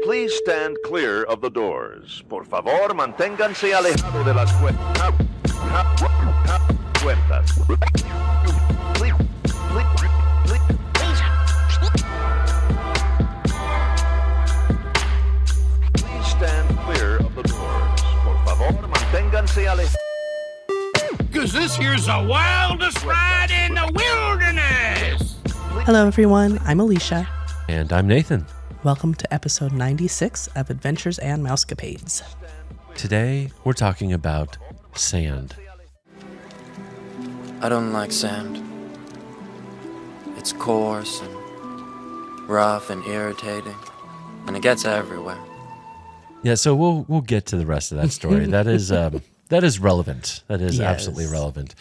Please stand clear of the doors. Por favor, manténganse alejado de las puertas. Please stand clear of the doors. Por favor, manténganse alejados. Because this here's the wildest ride in the wilderness. Hello, everyone. I'm Alicia. And I'm Nathan. Welcome to episode 96 of Adventures and Mousecapades. Today, we're talking about sand. I don't like sand. It's coarse and rough and irritating, and it gets everywhere. Yeah, so we'll get to the rest of that story. That is relevant. That is absolutely relevant.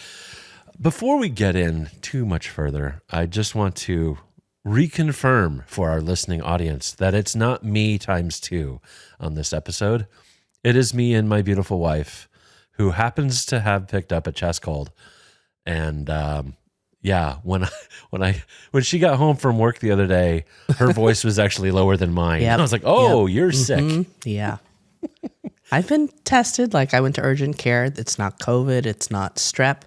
Before we get in too much further, I just want to reconfirm for our listening audience that it's not me times two on this episode. It is me and my beautiful wife, who happens to have picked up a chest cold. And when she got home from work the other day, her voice was actually lower than mine. Yep. I was like, you're sick. Yeah. I've been tested. Like, I went to urgent care. It's not COVID. It's not strep.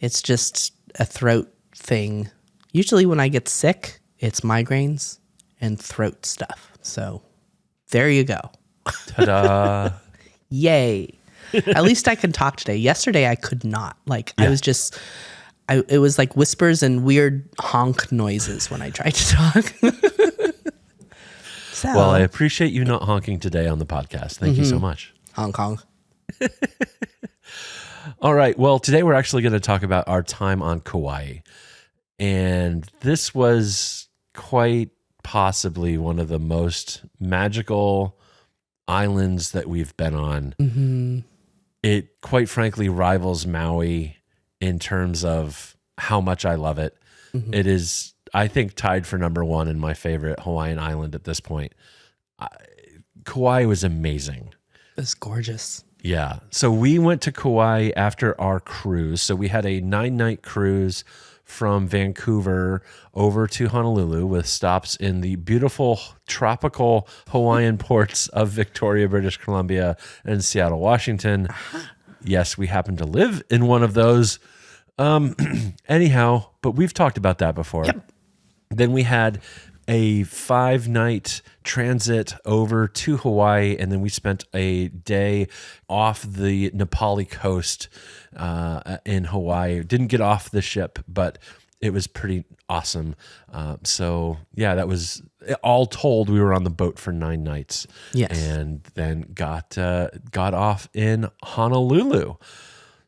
It's just a throat thing. Usually when I get sick, it's migraines and throat stuff. So there you go. Ta-da. Yay. At least I can talk today. Yesterday I could not. It was like whispers and weird honk noises when I tried to talk. Well, I appreciate you not honking today on the podcast. Thank you so much. Hong Kong. All right. Well, today we're actually going to talk about our time on Kauai. And this was quite possibly one of the most magical islands that we've been on. Mm-hmm. It, quite frankly, rivals Maui in terms of how much I love it. Mm-hmm. It is, I think, tied for number one in my favorite Hawaiian island at this point. Kauai was amazing. It's gorgeous. Yeah. So we went to Kauai after our cruise. So we had a 9-night cruise from Vancouver over to Honolulu with stops in the beautiful tropical Hawaiian ports of Victoria, British Columbia, and Seattle, Washington. Yes, we happen to live in one of those. Anyhow, but we've talked about that before. Yep. Then we had a 5-night transit over to Hawaii, and then we spent a day off the Nepali coast in Hawaii. Didn't get off the ship, but it was pretty awesome. That was all told. We were on the boat for 9 nights, and then got off in Honolulu.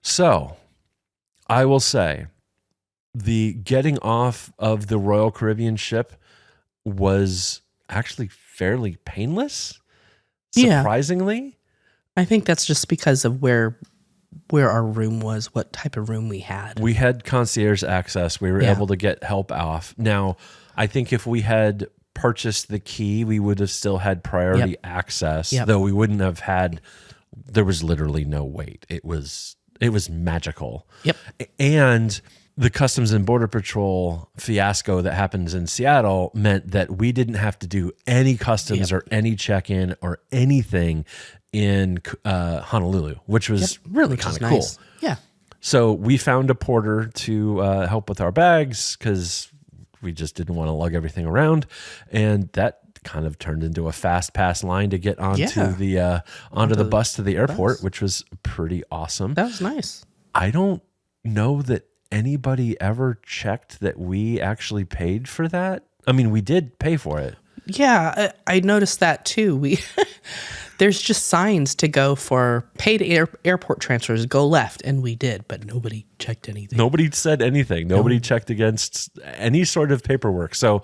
So I will say, the getting off of the Royal Caribbean ship was actually fairly painless, surprisingly. I think that's just because of where our room was, what type of room we had. We had concierge access. We were able to get help off. Now, I think if we had purchased the key, we would have still had priority access, though we wouldn't have had, there was literally no wait. It was magical. Yep. And the Customs and Border Patrol fiasco that happens in Seattle meant that we didn't have to do any customs or any check-in or anything in Honolulu, which was really kind of cool. Yeah. So we found a porter to help with our bags because we just didn't want to lug everything around, and that kind of turned into a fast pass line to get onto the bus to the airport, which was pretty awesome. That was nice. I don't know that anybody ever checked that we actually paid for that. I mean, we did pay for it. Yeah, I noticed that too. There's just signs to go for paid airport transfers, go left, and we did, but nobody checked anything. Nobody said anything. Nobody checked against any sort of paperwork. So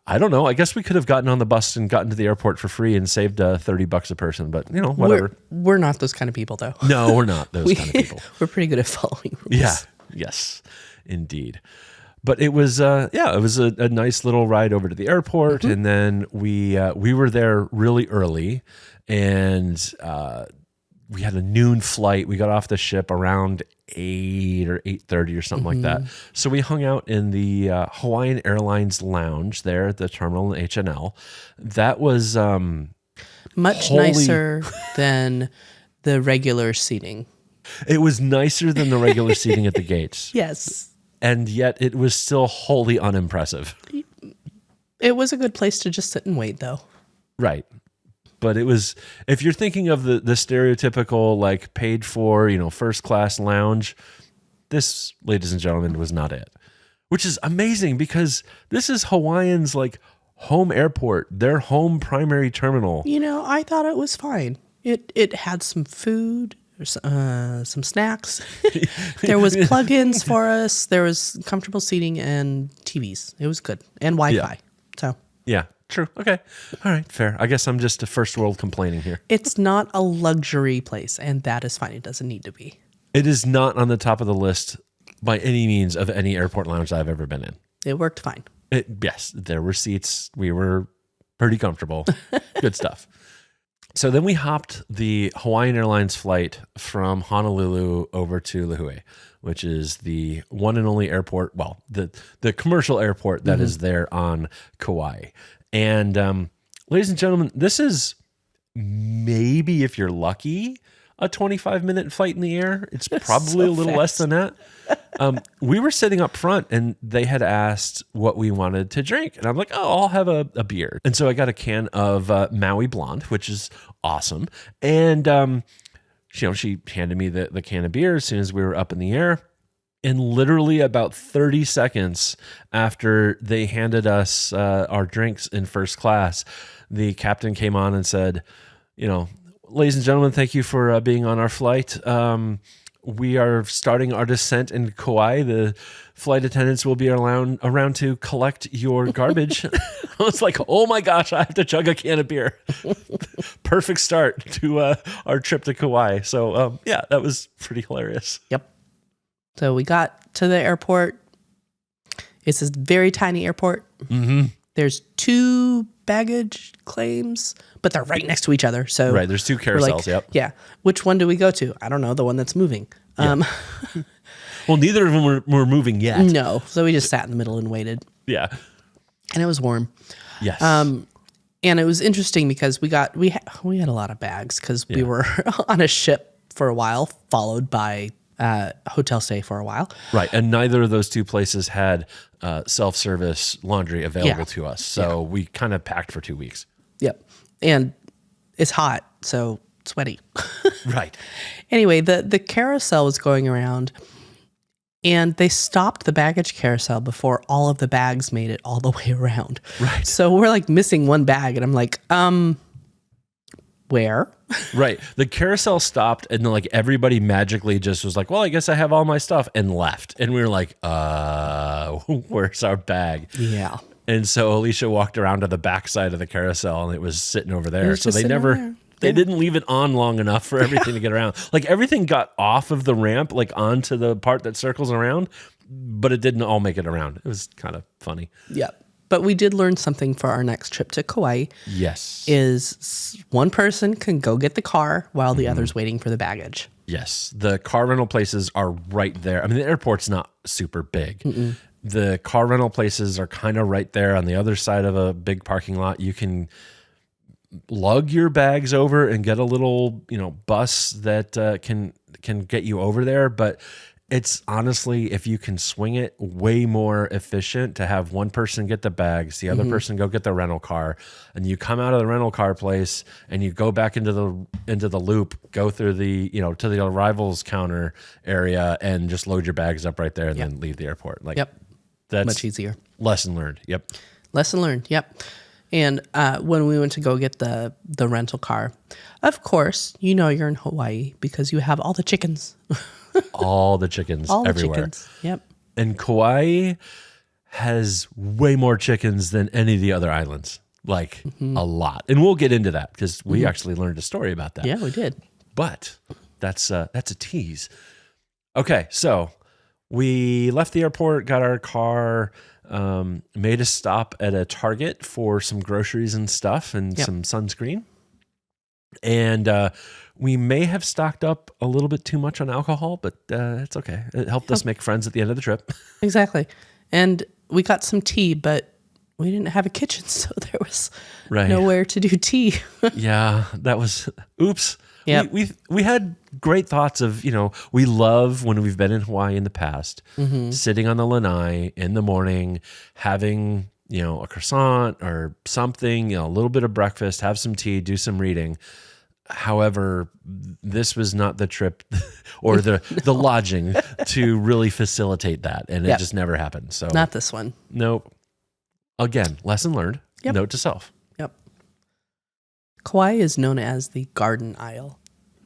I don't know. I guess we could have gotten on the bus and gotten to the airport for free and saved $30 a person, but whatever. We're not those kind of people, though. No, we're not those kind of people. We're pretty good at following rules. Yeah. Yes, indeed. But it was, it was a nice little ride over to the airport, and then we were there really early, and we had a noon flight. We got off the ship around 8 or 8:30 or something like that. So we hung out in the Hawaiian Airlines lounge there at the terminal in H&L. That was Much nicer than the regular seating. It was nicer than the regular seating at the gates. Yes. And yet it was still wholly unimpressive. It was a good place to just sit and wait, though. Right. But it was, if you're thinking of the stereotypical, like paid for, first class lounge, this, ladies and gentlemen, was not it. Which is amazing because this is Hawaiian's like home airport, their home primary terminal. I thought it was fine. It had some food, some snacks. There was plug-ins for us. There was comfortable seating and TVs. It was good. And Wi-Fi. Yeah. So yeah, true. Okay. All right, fair. I guess I'm just a first world complaining here. it's not a luxury place, and that is fine. It doesn't need to be. It is not on the top of the list by any means of any airport lounge I've ever been in. It worked fine. Yes, there were seats. We were pretty comfortable. Good stuff. So then we hopped the Hawaiian Airlines flight from Honolulu over to Lihue, which is the one and only airport, well, the commercial airport that is there on Kauai. And ladies and gentlemen, this is maybe, if you're lucky, a 25-minute flight in the air. It's probably So a little less than that. We were sitting up front and they had asked what we wanted to drink. And I'm like, oh, I'll have a beer. And so I got a can of Maui Blonde, which is awesome. And, she handed me the can of beer as soon as we were up in the air. And literally about 30 seconds after they handed us our drinks in first class, the captain came on and said, ladies and gentlemen, thank you for being on our flight. We are starting our descent in Kauai. The flight attendants will be around to collect your garbage. I was like, oh my gosh, I have to chug a can of beer. Perfect start to our trip to Kauai. So yeah, that was pretty hilarious. Yep. So we got to the airport. It's a very tiny airport. Mm-hmm. There's 2 baggage claims, but they're right next to each other. So right, there's 2 carousels. Yep. Yeah. Which one do we go to? I don't know. The one that's moving. Yeah. Well, neither of them were moving yet. No. So we just sat in the middle and waited. Yeah. And it was warm. Yes. And it was interesting because we had a lot of bags because we were on a ship for a while, followed by hotel stay for a while. Right. And neither of those 2 places had self-service laundry available to us. So we kind of packed for 2 weeks. Yep. And it's hot, so sweaty. Right. Anyway, the carousel was going around and they stopped the baggage carousel before all of the bags made it all the way around. Right. So we're like missing one bag and I'm like, where? Right. The carousel stopped and then like everybody magically just was like, well, I guess I have all my stuff and left. And we were like, where's our bag? Yeah. And so Alicia walked around to the backside of the carousel and it was sitting over there. So they They didn't leave it on long enough for everything to get around. Like everything got off of the ramp, like onto the part that circles around, but it didn't all make it around. It was kind of funny. Yep. But we did learn something for our next trip to Kauai. Yes. Is one person can go get the car while the other's waiting for the baggage. Yes. The car rental places are right there. I mean, the airport's not super big. Mm-mm. The car rental places are kind of right there on the other side of a big parking lot. You can lug your bags over and get a little, bus that can get you over there. But it's honestly, if you can swing it, way more efficient to have one person get the bags, the other person go get the rental car, and you come out of the rental car place and you go back into the loop, go through the to the arrivals counter area and just load your bags up right there and then leave the airport. Like, that's much easier. Lesson learned. Yep. Lesson learned. Yep. And when we went to go get the rental car, of course, you're in Hawaii because you have all the chickens. All the chickens everywhere. Chickens. Yep. And Kauai has way more chickens than any of the other islands. Like a lot. And we'll get into that because we actually learned a story about that. Yeah, we did. But that's a tease. Okay, so we left the airport, got our car, made a stop at a Target for some groceries and stuff and some sunscreen. And we may have stocked up a little bit too much on alcohol, but it's okay. It helped us make friends at the end of the trip. Exactly. And we got some tea, but We didn't have a kitchen, so there was Right. nowhere to do tea. Yeah, that was oops. Yep. We had great thoughts of, we love when we've been in Hawaii in the past, sitting on the lanai in the morning, having, a croissant or something, a little bit of breakfast, have some tea, do some reading. However, this was not the trip or the lodging to really facilitate that. And it just never happened. So Not this one. nope. Again, lesson learned. Yep. Note to self. Yep. Kauai is known as the Garden Isle,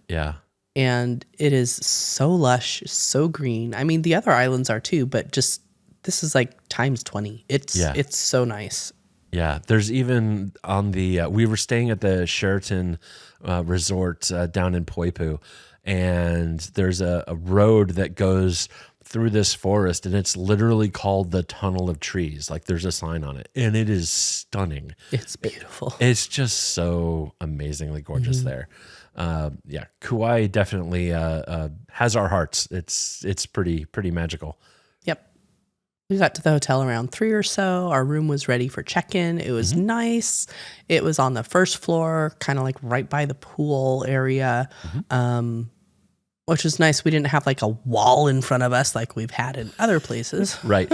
Yeah. and it is so lush, so green. I mean, the other islands are too, but just this is like times 20. It's so nice. Yeah, there's even on the we were staying at the Sheraton resort down in Poipu, and there's a road that goes through this forest, and it's literally called the Tunnel of Trees. Like there's a sign on it, and it is stunning. It's beautiful. It's just so amazingly gorgeous there. Yeah, Kauai definitely has our hearts. It's pretty magical. Yep. We got to the hotel around 3 or so. Our room was ready for check-in. It was nice. It was on the first floor, kind of like right by the pool area, which was nice. We didn't have like a wall in front of us like we've had in other places. Right.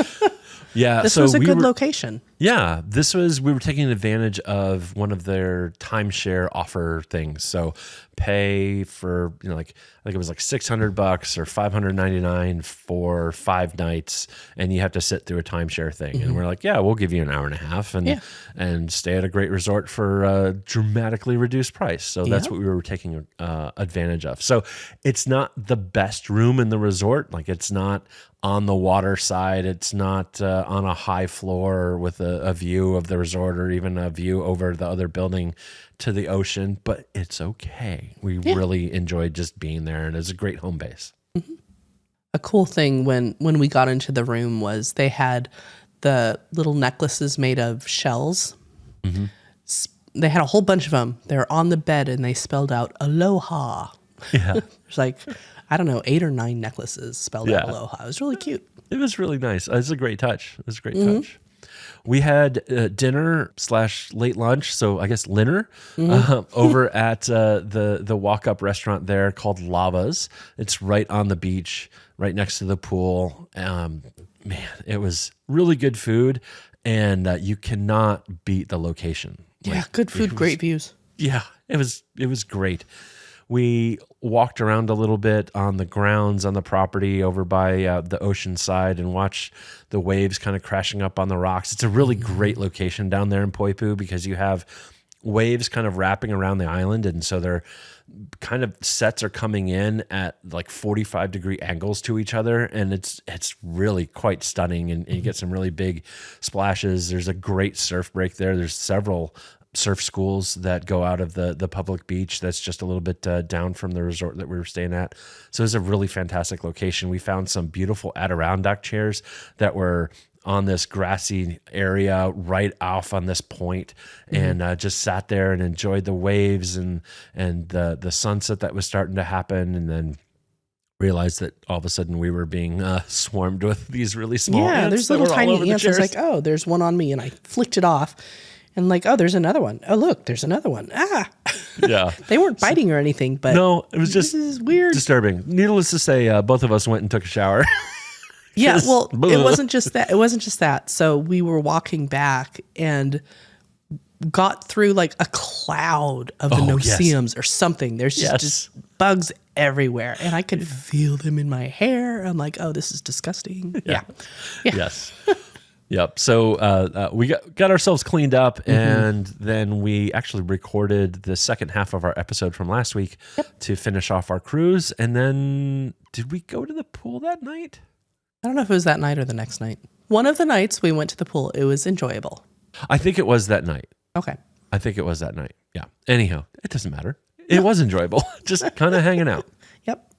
Yeah. This so was a we good were, location. Yeah, we were taking advantage of one of their timeshare offer things. So pay for, like, I think it was like $600 or $599 for 5 nights, and you have to sit through a timeshare thing. And we're like, yeah, we'll give you an hour and a half and stay at a great resort for a dramatically reduced price. So that's what we were taking advantage of. So it's not the best room in the resort. Like it's not on the water side. It's not on a high floor with a view of the resort or even a view over the other building to the ocean, but it's okay. We really enjoyed just being there, and it's a great home base. A cool thing when we got into the room was they had the little necklaces made of shells. They had a whole bunch of them. They're on the bed, and they spelled out aloha. Yeah. There's like, I don't know, 8 or 9 necklaces spelled out aloha. It was really cute. It was really nice. It was a great touch. It was a great touch. We had dinner / late lunch, so I guess dinner, over at the walk-up restaurant there called Lava's. It's right on the beach, right next to the pool. Man, it was really good food, and you cannot beat the location. Yeah, good food, great views. Yeah, it was great. We walked around a little bit on the grounds on the property over by the ocean side and watched the waves kind of crashing up on the rocks. It's a really great location down there in Poipu because you have waves kind of wrapping around the island, and so they're kind of sets are coming in at like 45-degree angles to each other, and it's really quite stunning, and you get some really big splashes. There's a great surf break there. There's several surf schools that go out of the public beach that's just a little bit down from the resort that we were staying at. So it's a really fantastic location. We found some beautiful Adirondack chairs that were on this grassy area right off on this point, and just sat there and enjoyed the waves and the sunset that was starting to happen, and then realized that all of a sudden we were being swarmed with these really small ants. There's that little were all over tiny the ants. I was chairs. like, oh, there's one on me, and I flicked it off. And like, oh, there's another one. Oh, look, there's another one. Ah. Yeah. They weren't biting or anything, but No, it was just this is weird. disturbing. Needless to say, both of us went and took a shower. Yeah, Just well, blah. it wasn't just that. So we were walking back and got through like a cloud of the no-see-ums or something. There's just bugs everywhere, and I could feel them in my hair. I'm like, oh, this is disgusting. Yeah. Yes. Yep. So we got ourselves cleaned up, and then we actually recorded the second half of our episode from last week to finish off our cruise. And then did we go to the pool that night? I don't know if it was that night or the next night. One of the nights we went to the pool. It was enjoyable. I think it was that night. Okay. I think it was that night. Yeah. Anyhow, it doesn't matter. It was enjoyable. Just kind of hanging out. Yep.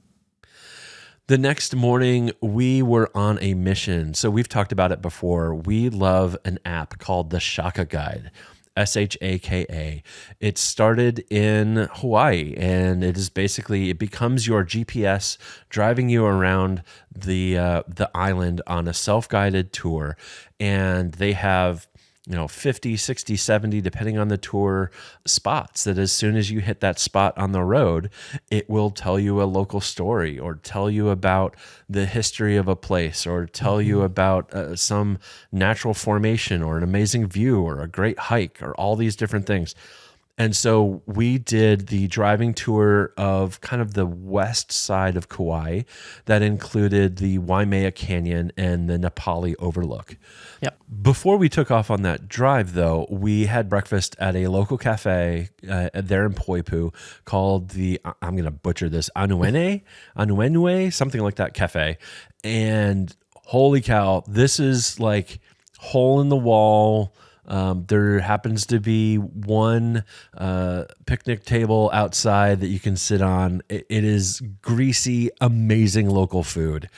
The next morning, we were on a mission. So we've talked about it before. We love an app called the Shaka Guide, Shaka. It started in Hawaii, and it is basically, it becomes your GPS driving you around the island on a self-guided tour. And they have 50, 60, 70, depending on the tour, spots that as soon as you hit that spot on the road, it will tell you a local story or tell you about the history of a place or tell you about some natural formation or an amazing view or a great hike or all these different things. And so we did the driving tour of kind of the west side of Kauai that included the Waimea Canyon and the Napali Overlook. Yep. Before we took off on that drive, though, we had breakfast at a local cafe there in Poipu called the, I'm going to butcher this, Anuenue, something like that cafe. And holy cow, this is like hole in the wall. There happens to be one picnic table outside that you can sit on. It is greasy, amazing local food.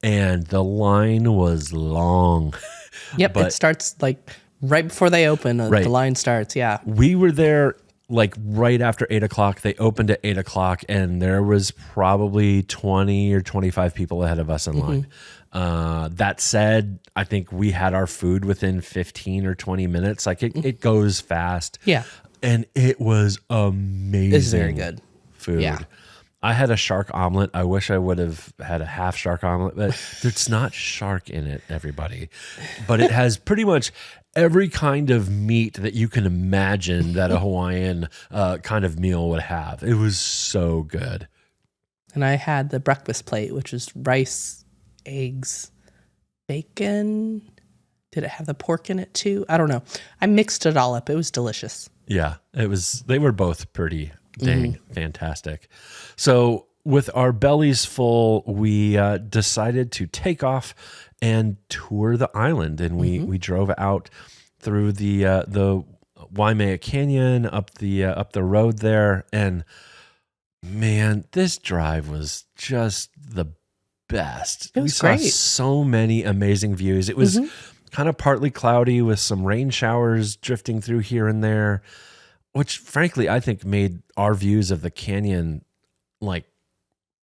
And the line was long. Yep, it starts like right before they open. The line starts, yeah. We were there like right after 8 o'clock. They opened at 8 o'clock, and there was probably 20 or 25 people ahead of us in line. That said, I think we had our food within 15 or 20 minutes. Like it goes fast. Yeah. And it was amazing. It's very good. Food. Yeah. I had a shark omelet. I wish I would have had a half shark omelet, but there's not shark in it, everybody. But it has pretty much every kind of meat that you can imagine that a Hawaiian kind of meal would have. It was so good. And I had the breakfast plate, which was rice, eggs, bacon. Did it have the pork in it too? I don't know. I mixed it all up. It was delicious. Yeah, it was. They were both pretty dang fantastic. So with our bellies full, we decided to take off and tour the island, and we drove out through the Waimea Canyon up the road there, and man, this drive was just the best. It was we saw great. so many amazing views. It was kind of partly cloudy with some rain showers drifting through here and there, which frankly I think made our views of the canyon like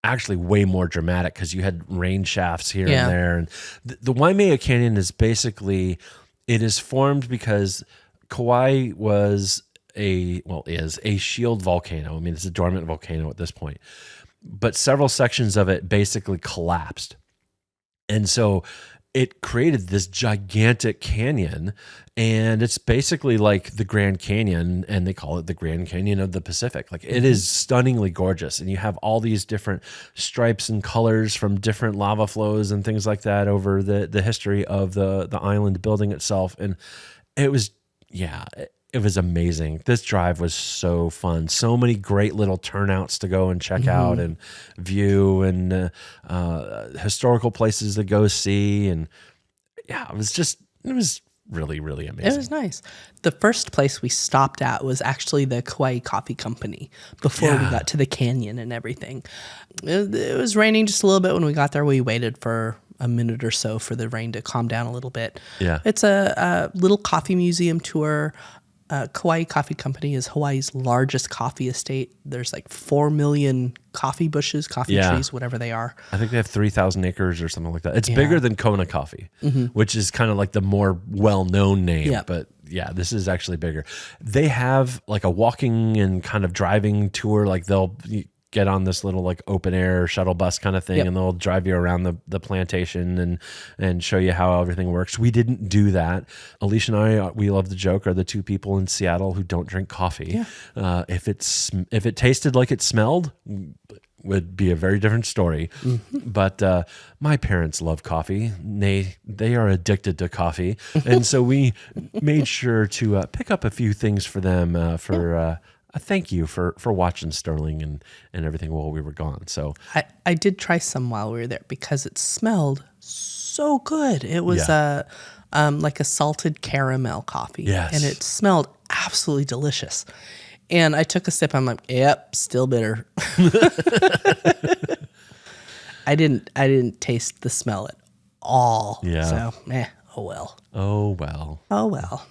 actually way more dramatic because you had rain shafts here and there. And the Waimea Canyon is basically, it is formed because Kauai is a shield volcano. I mean, it's a dormant volcano at this point, but several sections of it basically collapsed. And so it created this gigantic canyon, and it's basically like the Grand Canyon, and they call it the Grand Canyon of the Pacific. Like it is stunningly gorgeous, and you have all these different stripes and colors from different lava flows and things like that over the history of the island building itself. And it was, it was amazing. This drive was so fun. So many great little turnouts to go and check out and view, and historical places to go see. And it was really, really amazing. It was nice. The first place we stopped at was actually the Kauai Coffee Company before we got to the canyon and everything. It was raining just a little bit when we got there. We waited for a minute or so for the rain to calm down a little bit. Yeah. It's a little coffee museum tour. Kauai Coffee Company is Hawaii's largest coffee estate. There's like 4 million coffee bushes, coffee trees, whatever they are. I think they have 3,000 acres or something like that. It's bigger than Kona Coffee, which is kind of like the more well-known name. Yeah. But yeah, this is actually bigger. They have like a walking and kind of driving tour. Like they'll get on this little like open air shuttle bus kind of thing, and they'll drive you around the plantation and show you how everything works. We didn't do that. Alicia and I, we love the joke, are the two people in Seattle who don't drink coffee. Yeah. If it tasted like it smelled, would be a very different story. But my parents love coffee. They are addicted to coffee, and so we made sure to pick up a few things for them for. Thank you for watching Sterling and everything while we were gone. So I did try some while we were there because it smelled so good. It was like a salted caramel coffee. Yes. And it smelled absolutely delicious. And I took a sip. I'm like, yep, still bitter. I didn't taste the smell at all. Yeah. So, oh well. Oh well. Oh well.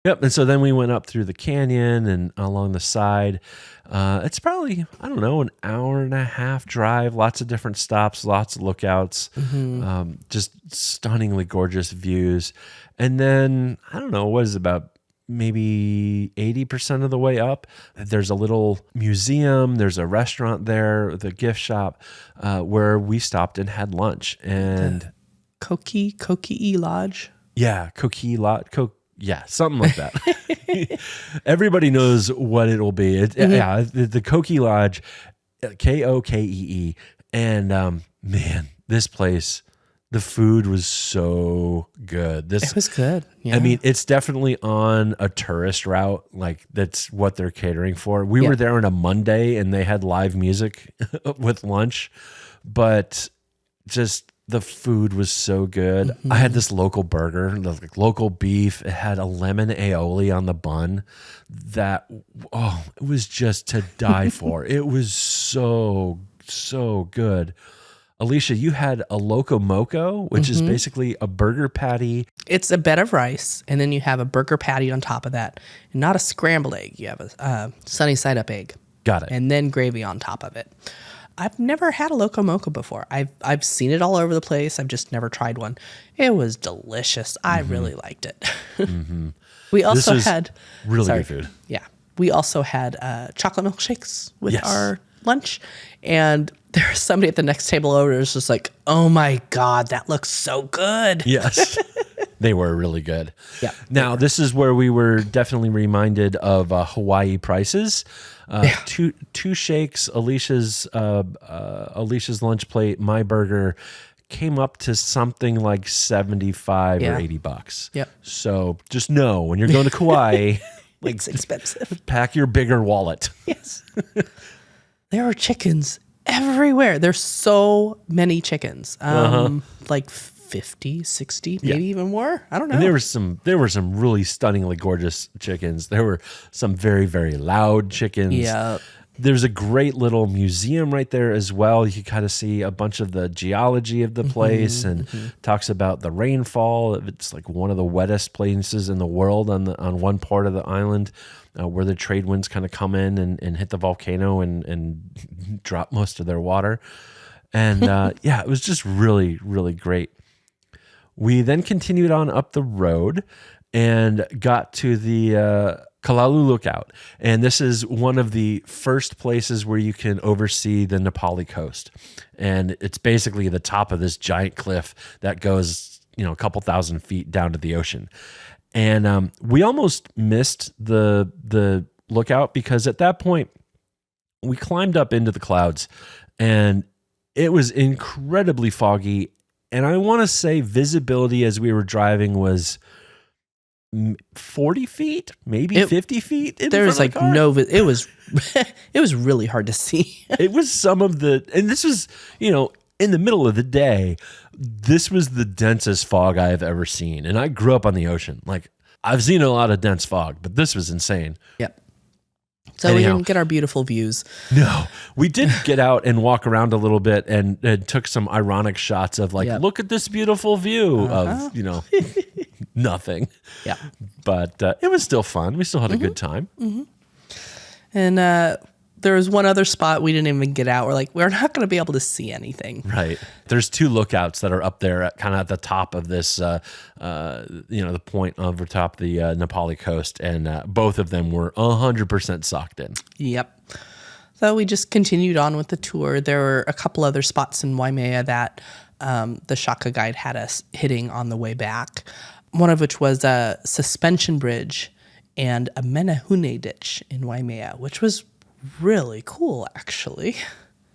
Yep. And so then we went up through the canyon and along the side. It's probably, I don't know, an hour and a half drive, lots of different stops, lots of lookouts, just stunningly gorgeous views. And then, I don't know, what is it, about maybe 80% of the way up, there's a little museum, there's a restaurant there, the gift shop, where we stopped and had lunch. And Koki'i Lodge. yeah, Koki lot, yeah, something like that. Everybody knows what it'll be. Yeah, the Koki Lodge, Kokee, and man, this place, the food was so good. It was good. Yeah. I mean, it's definitely on a tourist route. Like, that's what they're catering for. We were there on a Monday, and they had live music with lunch, but just the food was so good. I had this local burger, like local beef. It had a lemon aioli on the bun that, it was just to die for. It was so, so good. Alicia, you had a loco moco, which is basically a burger patty. It's a bed of rice, and then you have a burger patty on top of that. And not a scrambled egg. You have a sunny side up egg. Got it. And then gravy on top of it. I've never had a loco moco before. I've seen it all over the place. I've just never tried one. It was delicious. I really liked it. We also had really good food. Yeah. We also had chocolate milkshakes with Yes. our lunch. And there was somebody at the next table over who was just like, oh my God, that looks so good. Yes. They were really good. Yeah. Now, this is where we were definitely reminded of Hawaii prices. Two shakes, Alicia's lunch plate, my burger came up to something like 75 or $80. Yep. So just know when you're going to Kauai, like, It's expensive. pack your bigger wallet. Yes. There are chickens everywhere. There's so many chickens. Like 50, 60, maybe even more. I don't know. And there were some really stunningly gorgeous chickens. There were some very, very loud chickens. Yeah. There's a great little museum right there as well. You can kind of see a bunch of the geology of the place, and talks about the rainfall. It's like one of the wettest places in the world on one part of the island, where the trade winds kind of come in and hit the volcano and drop most of their water. And it was just really, really great. We then continued on up the road and got to the Kalalu Lookout. And this is one of the first places where you can oversee the Nepali coast. And it's basically the top of this giant cliff that goes, a couple thousand feet down to the ocean. And we almost missed the lookout because at that point we climbed up into the clouds and it was incredibly foggy. And I want to say visibility as we were driving was 40 feet, maybe 50 feet. There was like it was it was really hard to see. It was some of and this was, in the middle of the day, this was the densest fog I have ever seen. And I grew up on the ocean. Like, I've seen a lot of dense fog, but this was insane. Yep. So we didn't get our beautiful views. No, we did get out and walk around a little bit and took some ironic shots of like, look at this beautiful view of, nothing. Yeah. But it was still fun. We still had a good time. Mm-hmm. And there was one other spot we didn't even get out. We're like, we're not going to be able to see anything. Right. There's two lookouts that are up there kind of at the top of this, the point over top the Nepali coast. And both of them were 100% socked in. Yep. So we just continued on with the tour. There were a couple other spots in Waimea that the Shaka guide had us hitting on the way back. One of which was a suspension bridge and a Menehune ditch in Waimea, which was really cool, actually.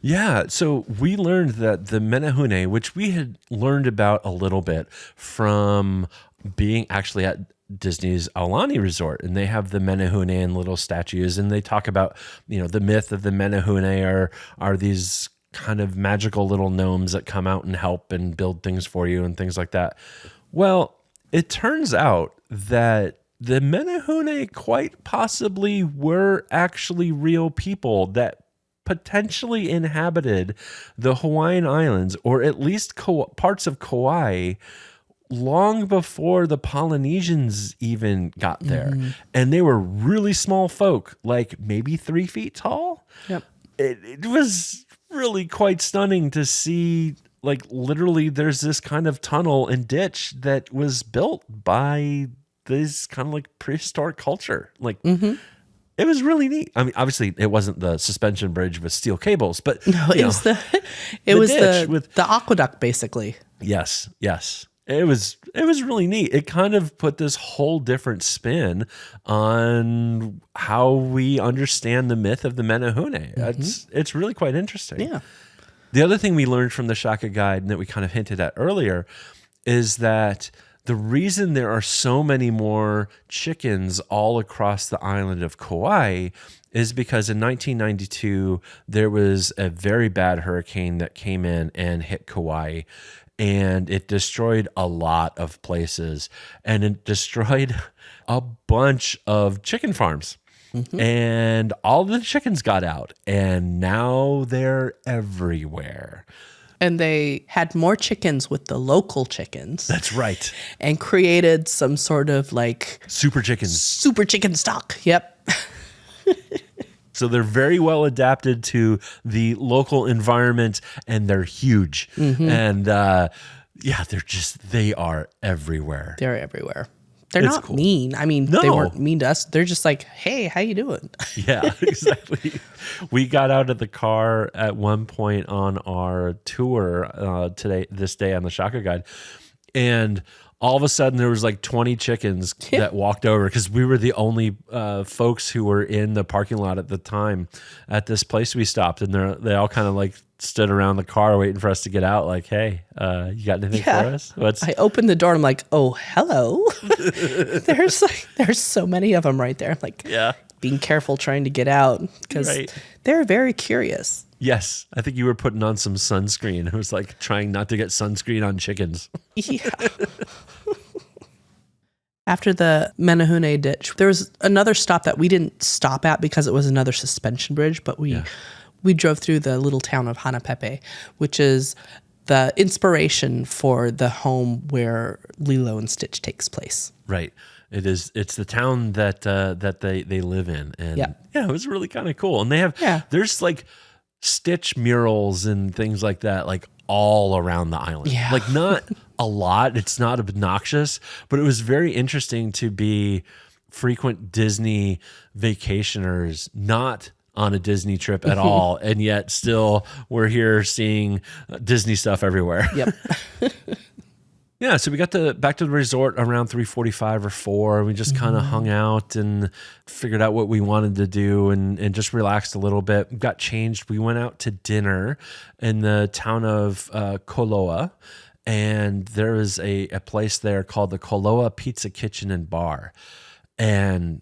Yeah, so we learned that the Menehune, which we had learned about a little bit from being actually at Disney's Aulani Resort, and they have the Menehune and little statues, and they talk about, the myth of the Menehune are these kind of magical little gnomes that come out and help and build things for you and things like that. Well, it turns out that the Menehune quite possibly were actually real people that potentially inhabited the Hawaiian Islands, or at least parts of Kauai long before the Polynesians even got there. And they were really small folk, like maybe 3 feet tall. Yep. It was really quite stunning to see, like, literally there's this kind of tunnel and ditch that was built by this kind of like prehistoric culture. Like, it was really neat. I mean, obviously it wasn't the suspension bridge with steel cables, but No, it was the aqueduct, basically. Yes. It was really neat. It kind of put this whole different spin on how we understand the myth of the Menehune. It's really quite interesting. Yeah. The other thing we learned from the Shaka Guide, and that we kind of hinted at earlier, is that the reason there are so many more chickens all across the island of Kauai is because in 1992, there was a very bad hurricane that came in and hit Kauai, and it destroyed a lot of places, and it destroyed a bunch of chicken farms. And all the chickens got out, and now they're everywhere. And they had more chickens with the local chickens. That's right. And created some sort of like Super chickens. super chicken stock. Yep. So they're very well adapted to the local environment, and they're huge. And they are everywhere. They're everywhere. They're It's not cool. mean. I mean, No. they weren't mean to us. They're just like, hey, how you doing? Yeah, exactly. We got out of the car at one point on our tour this day on the Shaka Guide, and all of a sudden there was like 20 chickens that walked over, because we were the only folks who were in the parking lot at the time at this place we stopped, and they all kind of like stood around the car waiting for us to get out, like, hey, you got anything for us? I opened the door and I'm like, oh, hello. there's so many of them right there. I'm like, being careful trying to get out, because they're very curious. Yes, I think you were putting on some sunscreen. It was like trying not to get sunscreen on chickens. Yeah. After the Menehune ditch, there was another stop that we didn't stop at because it was another suspension bridge, but we drove through the little town of Hanapepe, which is the inspiration for the home where Lilo and Stitch takes place. Right. It is. It's the town that they live in, and it was really kind of cool. And they have there's like Stitch murals and things like that, like all around the island. Yeah. Like not a lot. It's not obnoxious, but it was very interesting to be frequent Disney vacationers, not on a Disney trip at all, and yet still we're here seeing Disney stuff everywhere. Yep. Yeah, so we got back to the resort around 3:45 or 4. We just kind of hung out and figured out what we wanted to do, and just relaxed a little bit. Got changed. We went out to dinner in the town of Koloa, and there is a place there called the Koloa Pizza Kitchen and Bar. And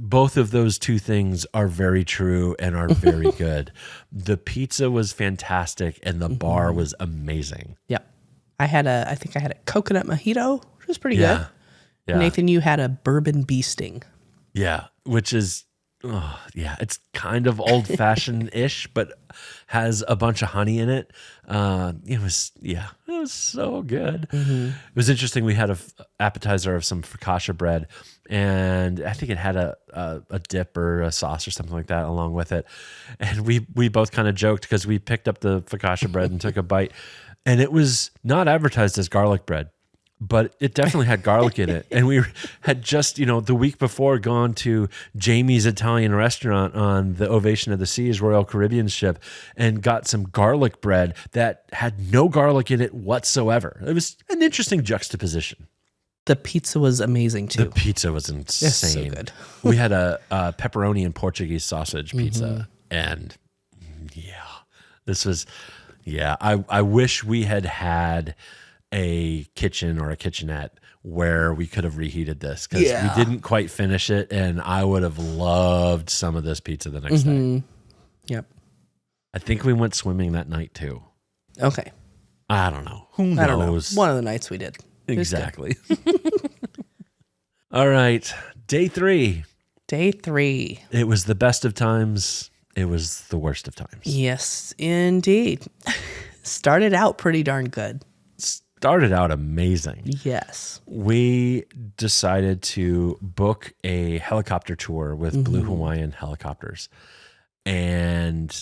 both of those two things are very true and are very good. The pizza was fantastic, and the bar was amazing. Yep. I think I had a coconut mojito, which was pretty good. Yeah. Nathan, you had a bourbon bee sting. Yeah, which is, it's kind of old fashioned ish, but has a bunch of honey in it. It was so good. It was interesting. We had an appetizer of some focaccia bread, and I think it had a dip or a sauce or something like that along with it. And we both kind of joked because we picked up the focaccia bread and took a bite. And it was not advertised as garlic bread, but it definitely had garlic in it. And we had just, the week before gone to Jamie's Italian restaurant on the Ovation of the Seas Royal Caribbean ship and got some garlic bread that had no garlic in it whatsoever. It was an interesting juxtaposition. The pizza was amazing too. The pizza was insane. It's so good. We had a pepperoni and Portuguese sausage pizza. And this was... Yeah, I wish we had a kitchen or a kitchenette where we could have reheated this, because we didn't quite finish it, and I would have loved some of this pizza the next day. Yep. I think we went swimming that night too. Okay. I don't know. Who knows? I don't know. One of the nights we did. Exactly. All right. Day 3. Day 3. It was the best of times. It was the worst of times. Yes, indeed. Started out pretty darn good. started out amazing. Yes. We decided to book a helicopter tour with Blue Hawaiian Helicopters. And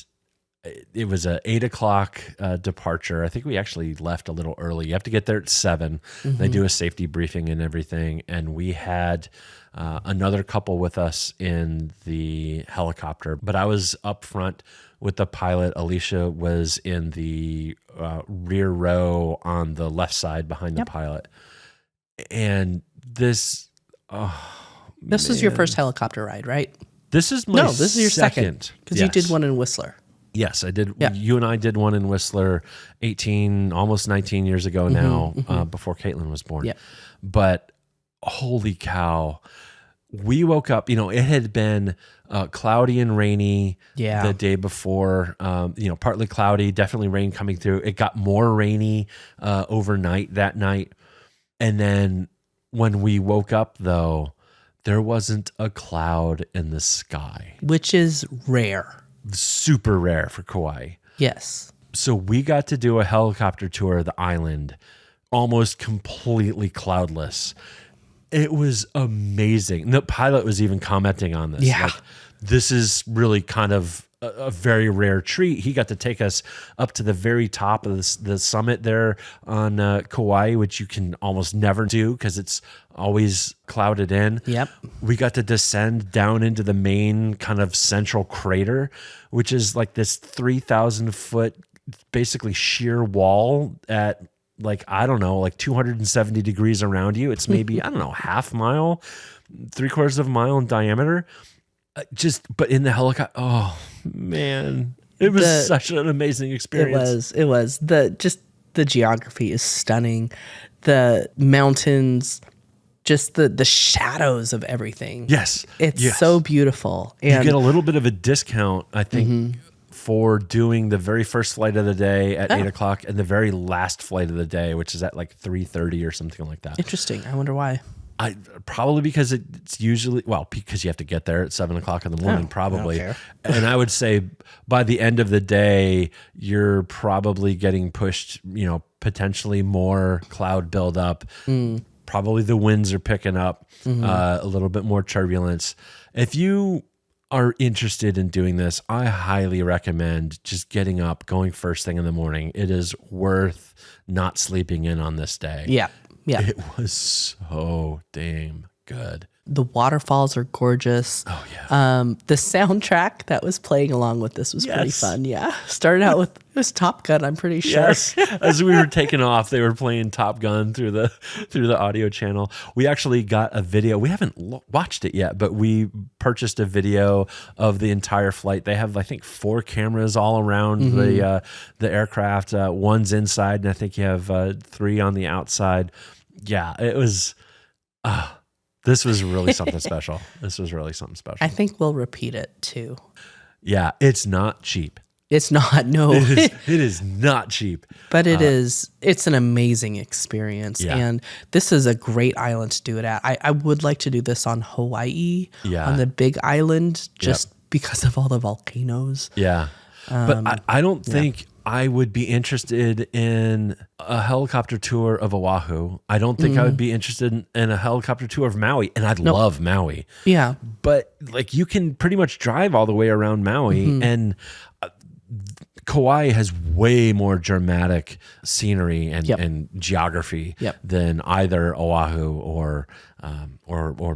it was a 8:00 departure. I think we actually left a little early. You have to get there at 7. They do a safety briefing and everything. And we had another couple with us in the helicopter, but I was up front with the pilot. Alicia was in the rear row on the left side behind the pilot. And this was your first helicopter ride, right? This is my No, this is your second. Because you did Yes. one in Whistler. Yes, I did. Yeah. You and I did one in Whistler 18, almost 19 years ago now, before Caitlin was born. Yeah. But holy cow, we woke up, it had been cloudy and rainy the day before, partly cloudy, definitely rain coming through. It got more rainy overnight that night. And then when we woke up, though, there wasn't a cloud in the sky. Which is rare. Super rare for Kauai. Yes. So we got to do a helicopter tour of the island, almost completely cloudless. It was amazing. The pilot was even commenting on this. Yeah. Like, this is really kind of a very rare treat. He got to take us up to the very top of the summit there on Kauai, which you can almost never do because it's always clouded in. Yep. We got to descend down into the main kind of central crater, which is like this 3,000 foot, basically sheer wall at like 270 degrees around you. It's maybe, half mile, 3/4 of a mile in diameter. But in the helicopter, oh man, it was such an amazing experience. It was the geography is stunning. The mountains, just the shadows of everything. Yes. It's so beautiful. You And get a little bit of a discount, I think, for doing the very first flight of the day at 8:00 and the very last flight of the day, which is at like 3:30 or something like that. interesting. I wonder why. Probably because it's usually, because you have to get there at 7:00 in the morning, probably. I don't care. And I would say by the end of the day, you're probably getting pushed, potentially more cloud buildup. Probably the winds are picking up, a little bit more turbulence. If you are interested in doing this, I highly recommend just getting up, going first thing in the morning. It is worth not sleeping in on this day. Yeah. Yeah. It was so damn good. The waterfalls are gorgeous. Oh, yeah. The soundtrack that was playing along with this was pretty Yes. fun. Yeah. Started out with, it was Top Gun, I'm pretty sure. Yes. As we were taking off, they were playing Top Gun through the audio channel. We actually got a video. We haven't watched it yet, but we purchased a video of the entire flight. They have, I think, 4 cameras all around the aircraft. One's inside, and I think you have 3 on the outside. Yeah, it was. This was really something special. This was really something special. I think we'll repeat it too. Yeah, it's not cheap. It's not, no. It is not cheap. But it's an amazing experience. Yeah. And this is a great island to do it at. I would like to do this on Hawaii, Yeah. on the big island, just because of all the volcanoes. Yeah. But I don't think I would be interested in a helicopter tour of Oahu. I don't think I would be interested in a helicopter tour of Maui. And I'd love Maui. Yeah. But like you can pretty much drive all the way around Maui, and Kauai has way more dramatic scenery and geography than either Oahu or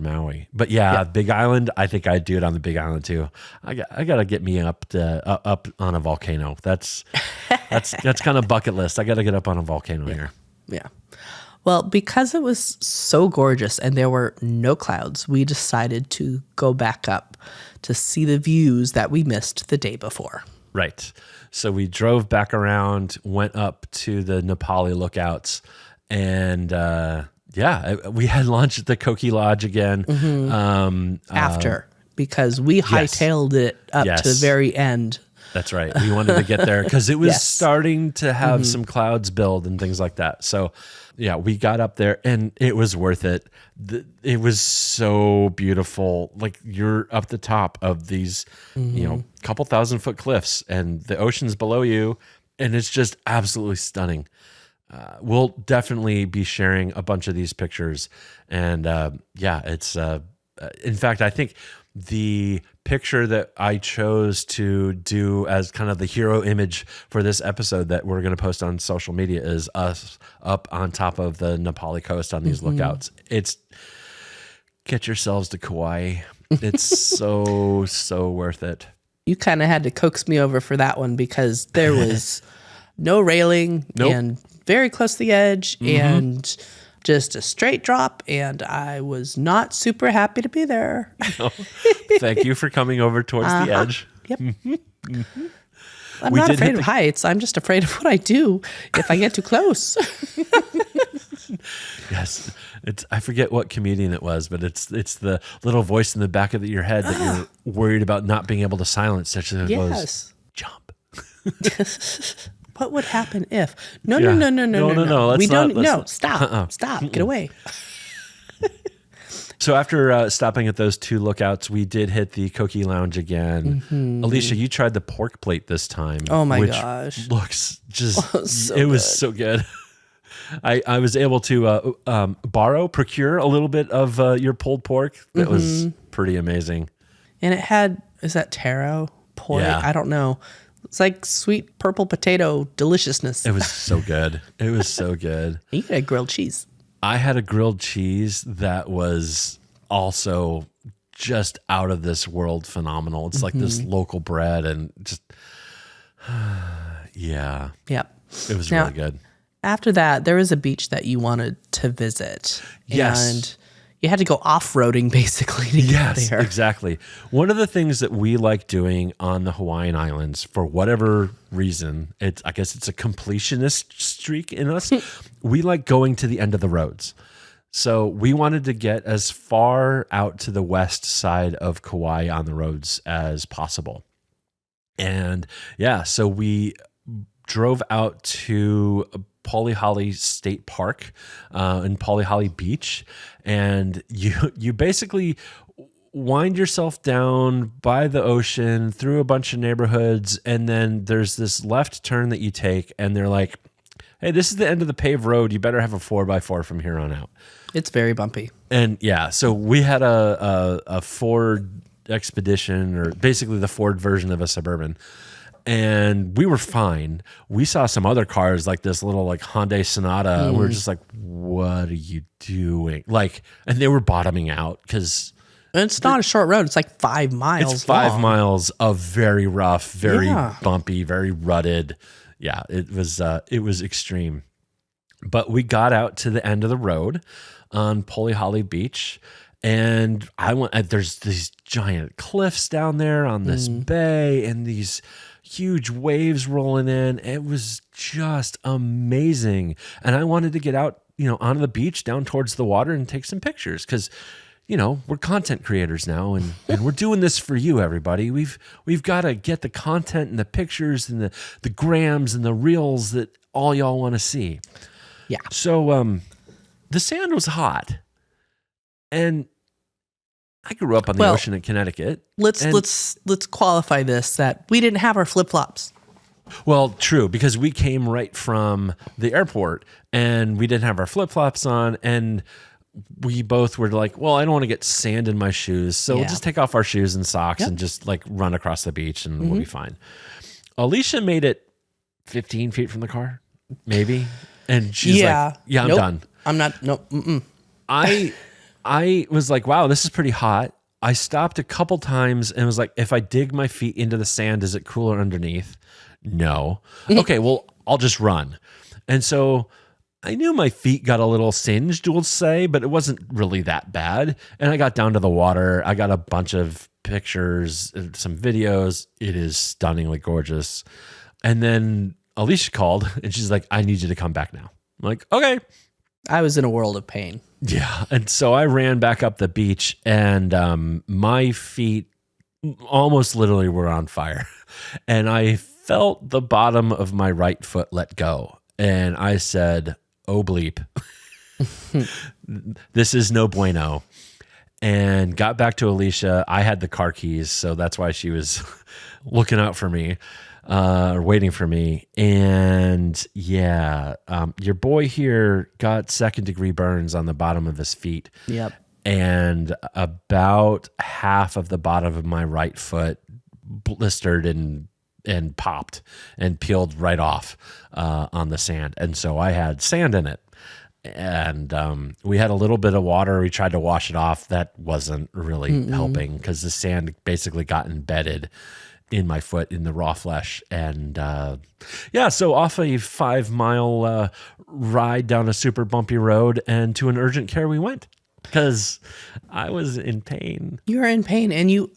Maui. But Big Island, I think I'd do it on the Big Island too. I got to get me up on a volcano. That's kind of bucket list. I got to get up on a volcano here. Yeah. Well, because it was so gorgeous and there were no clouds, we decided to go back up to see the views that we missed the day before. Right. So we drove back around, went up to the Nepali lookouts, and we had lunch at the Koki Lodge again. After, because we hightailed it up to the very end. That's right. We wanted to get there because it was Yes. starting to have some clouds build and things like that. So, we got up there and it was worth it. It was so beautiful. Like you're up the top of these, couple 1,000-foot cliffs and the ocean's below you. And it's just absolutely stunning. we'll definitely be sharing a bunch of these pictures. And it's in fact, I think the picture that I chose to do as kind of the hero image for this episode that we're going to post on social media is us up on top of the Na Pali coast on these lookouts. It's get yourselves to Kauai. It's so worth it. You kind of had to coax me over for that one because there was no railing and very close to the edge and just a straight drop. And I was not super happy to be there. Thank you for coming over towards the edge. Yep. I'm not afraid of heights. I'm just afraid of what I do if I get too close. Yes. I forget what comedian it was, but it's the little voice in the back of your head that you're worried about not being able to silence. Such as it goes, jump. What would happen if? No. No. We don't. No, stop. Stop. Get away. So after stopping at those two lookouts, we did hit the Koki Lounge again. Alicia, you tried the pork plate this time. Oh my gosh. Looks just, it was so good. I was able to procure a little bit of your pulled pork. That was pretty amazing. And it had, is that taro pork? Yeah. I don't know. It's like sweet purple potato deliciousness. It was so good. It was so good. You had grilled cheese. I had a grilled cheese that was also just out of this world phenomenal. It's like this local bread and just, yeah. Yep. It was really good. After that, there was a beach that you wanted to visit. Yes. And you had to go off-roading basically to get there. Exactly. One of the things that we like doing on the Hawaiian Islands, for whatever reason, I guess it's a completionist streak in us. We like going to the end of the roads. So we wanted to get as far out to the west side of Kauai on the roads as possible. And so we drove out to Polihali State Park in Polihali Beach, and you basically wind yourself down by the ocean through a bunch of neighborhoods, and then there's this left turn that you take, and they're like, hey, this is the end of the paved road. You better have a 4x4 from here on out. It's very bumpy. And so we had a Ford Expedition, or basically the Ford version of a Suburban. And we were fine. We saw some other cars like this little like Hyundai Sonata. And we were just like, what are you doing? Like, and they were bottoming out because it's not a short road. It's like 5 miles. It's 5 long. miles of very rough, very bumpy, very rutted. Yeah, it was extreme. But we got out to the end of the road on Polihali Beach. And there's these giant cliffs down there on this bay and these huge waves rolling in. It was just amazing. And I wanted to get out, onto the beach down towards the water and take some pictures because, we're content creators now and we're doing this for you, everybody. We've got to get the content and the pictures and the grams and the reels that all y'all want to see. Yeah. So the sand was hot. And I grew up on the ocean in Connecticut. Let's qualify this that we didn't have our flip-flops. Well, true, because we came right from the airport and we didn't have our flip-flops on, and we both were like, well, I don't want to get sand in my shoes, so we'll just take off our shoes and socks and just like run across the beach and we'll be fine. Alicia made it 15 feet from the car, maybe. And she's like, I'm done. I'm not, nope. Mm-mm. I was like, wow, this is pretty hot. I stopped a couple times and was like, if I dig my feet into the sand, is it cooler underneath? No. Okay, well, I'll just run. And so I knew my feet got a little singed, we'll say, but it wasn't really that bad. And I got down to the water. I got a bunch of pictures, some videos. It is stunningly gorgeous. And then Alicia called and she's like, I need you to come back now. I'm like, okay. I was in a world of pain. Yeah. And so I ran back up the beach and my feet almost literally were on fire. And I felt the bottom of my right foot let go. And I said, oh, bleep. This is no bueno. And got back to Alicia. I had the car keys, so that's why she was looking out for me. waiting for me. And yeah, your boy here got 2nd-degree burns on the bottom of his feet. Yep. And about half of the bottom of my right foot blistered and popped and peeled right off on the sand. And so I had sand in it. And we had a little bit of water. We tried to wash it off. That wasn't really helping because the sand basically got embedded in my foot in the raw flesh. And so off a 5-mile ride down a super bumpy road and to an urgent care we went because I was in pain. You were in pain, and you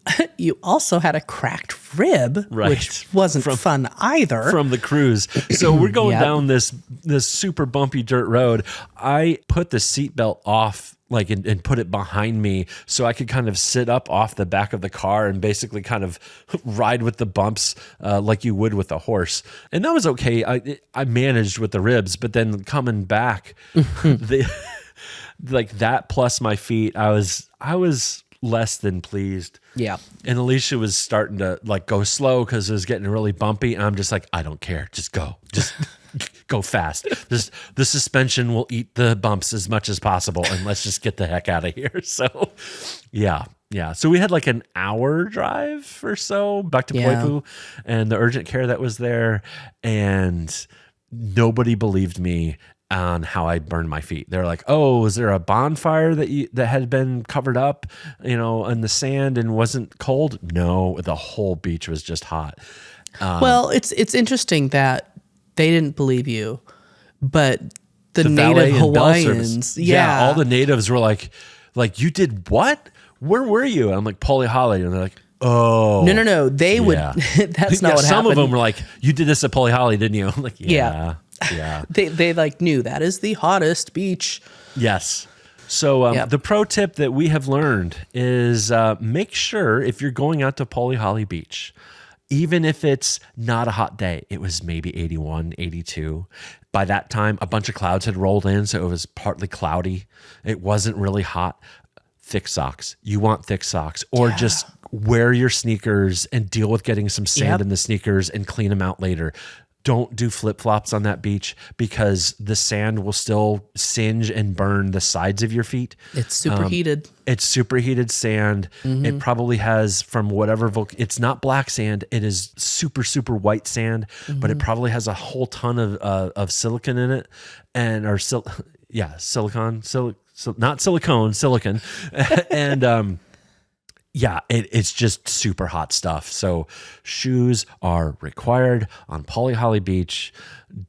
also had a cracked rib, which wasn't fun either. From the cruise. So we're going down this super bumpy dirt road. I put the seatbelt off and put it behind me so I could kind of sit up off the back of the car and basically kind of ride with the bumps like you would with a horse. And that was okay. I managed with the ribs, but then coming back, that plus my feet, I was less than pleased. Yeah. And Alicia was starting to go slow because it was getting really bumpy. And I'm just like, I don't care. Just go. Just go fast. The suspension will eat the bumps as much as possible. And let's just get the heck out of here. So yeah. So we had an hour drive or so back to Poipu and the urgent care that was there. And nobody believed me on how I burned my feet. They're like, "Oh, was there a bonfire that had been covered up, in the sand and wasn't cold?" No, the whole beach was just hot. Well, it's interesting that they didn't believe you, but the valet native and bell Hawaiians, service. All the natives were like, "You did what? Where were you?" I'm like, "Polyholly," and they're like, "Oh, no, they would." That's not what some happened. of them were like, "You did this at Polyholly, didn't you?" I'm like, "Yeah." They knew that is the hottest beach. Yes. So the pro tip that we have learned is make sure if you're going out to Polyholly Beach, even if it's not a hot day, it was maybe 81, 82. By that time, a bunch of clouds had rolled in, so it was partly cloudy. It wasn't really hot. Thick socks. You want thick socks, or just wear your sneakers and deal with getting some sand in the sneakers and clean them out later. Don't do flip-flops on that beach because the sand will still singe and burn the sides of your feet. It's superheated. It's superheated sand. It probably has from whatever it's not black sand. It is super, super white sand, but it probably has a whole ton of silicon in it, silicon, not silicone, silicon, and it's just super hot stuff. So shoes are required on Polyholly Beach.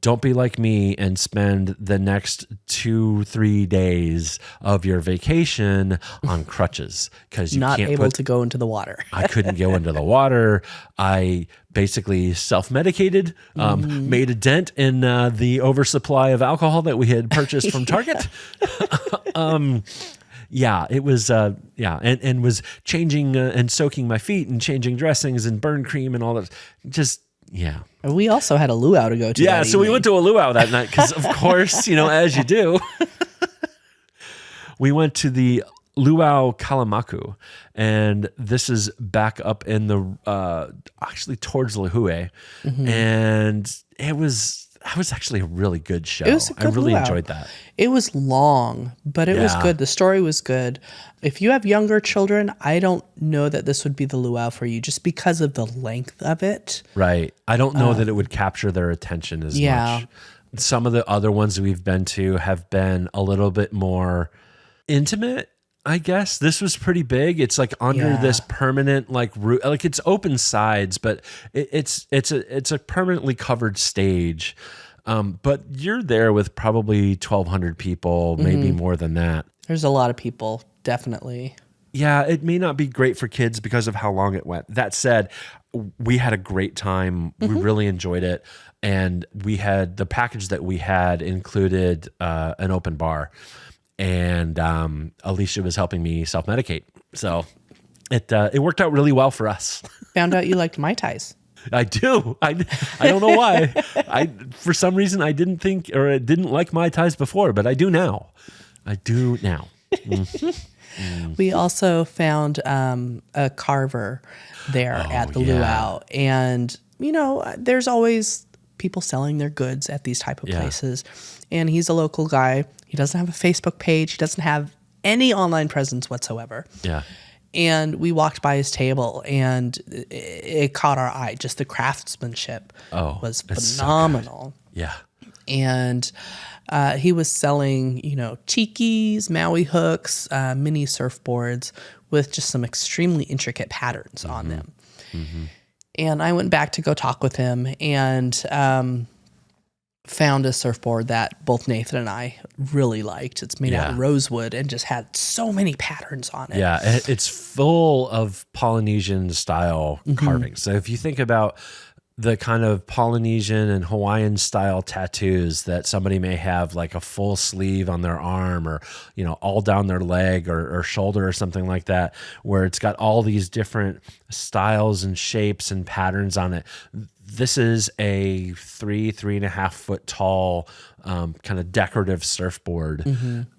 Don't be like me and spend the next 2-3 days of your vacation on crutches because you not can't able to go into the water. I couldn't go into the water. I basically self-medicated, made a dent in the oversupply of alcohol that we had purchased from Target. It was, and was changing and soaking my feet and changing dressings and burn cream and all that. We also had a luau to go to. Yeah, so we went to a luau that night because, of course, as you do. We went to the Luau Kalamaku, and this is back up in the, actually towards Lihue, and it was actually a really good show. It was a good I really luau. enjoyed that. It was long, but it was good. The story was good. If you have younger children, I don't know that this would be the luau for you just because of the length of it. Right. I don't know that it would capture their attention as much. Some of the other ones we've been to have been a little bit more intimate, I guess. This was pretty big. It's under this permanent roof. It's open sides, but it's a permanently covered stage. But you're there with probably 1,200 people, maybe more than that. There's a lot of people, definitely. Yeah, it may not be great for kids because of how long it went. That said, we had a great time. We really enjoyed it. And the package that we had included an open bar. And Alicia was helping me self-medicate. So it worked out really well for us. Found out you liked Mai Tais. I do. I don't know why. For some reason, I didn't like Mai Tais before, but I do now. We also found a carver there at the luau. And there's always people selling their goods at these type of Yeah. places. And he's a local guy. He doesn't have a Facebook page. He doesn't have any online presence whatsoever. Yeah. And we walked by his table, and it caught our eye. Just the craftsmanship was it's so phenomenal. Yeah. And he was selling, tikis, Maui hooks, mini surfboards with just some extremely intricate patterns on them. And I went back to go talk with him and found a surfboard that both Nathan and I really liked. It's made out of rosewood and just had so many patterns on it. Yeah, it's full of Polynesian style carvings. So if you think about the kind of Polynesian and Hawaiian style tattoos that somebody may have, like a full sleeve on their arm or, all down their leg or shoulder or something like that, where it's got all these different styles and shapes and patterns on it. This is a 3.5 foot tall kind of decorative surfboard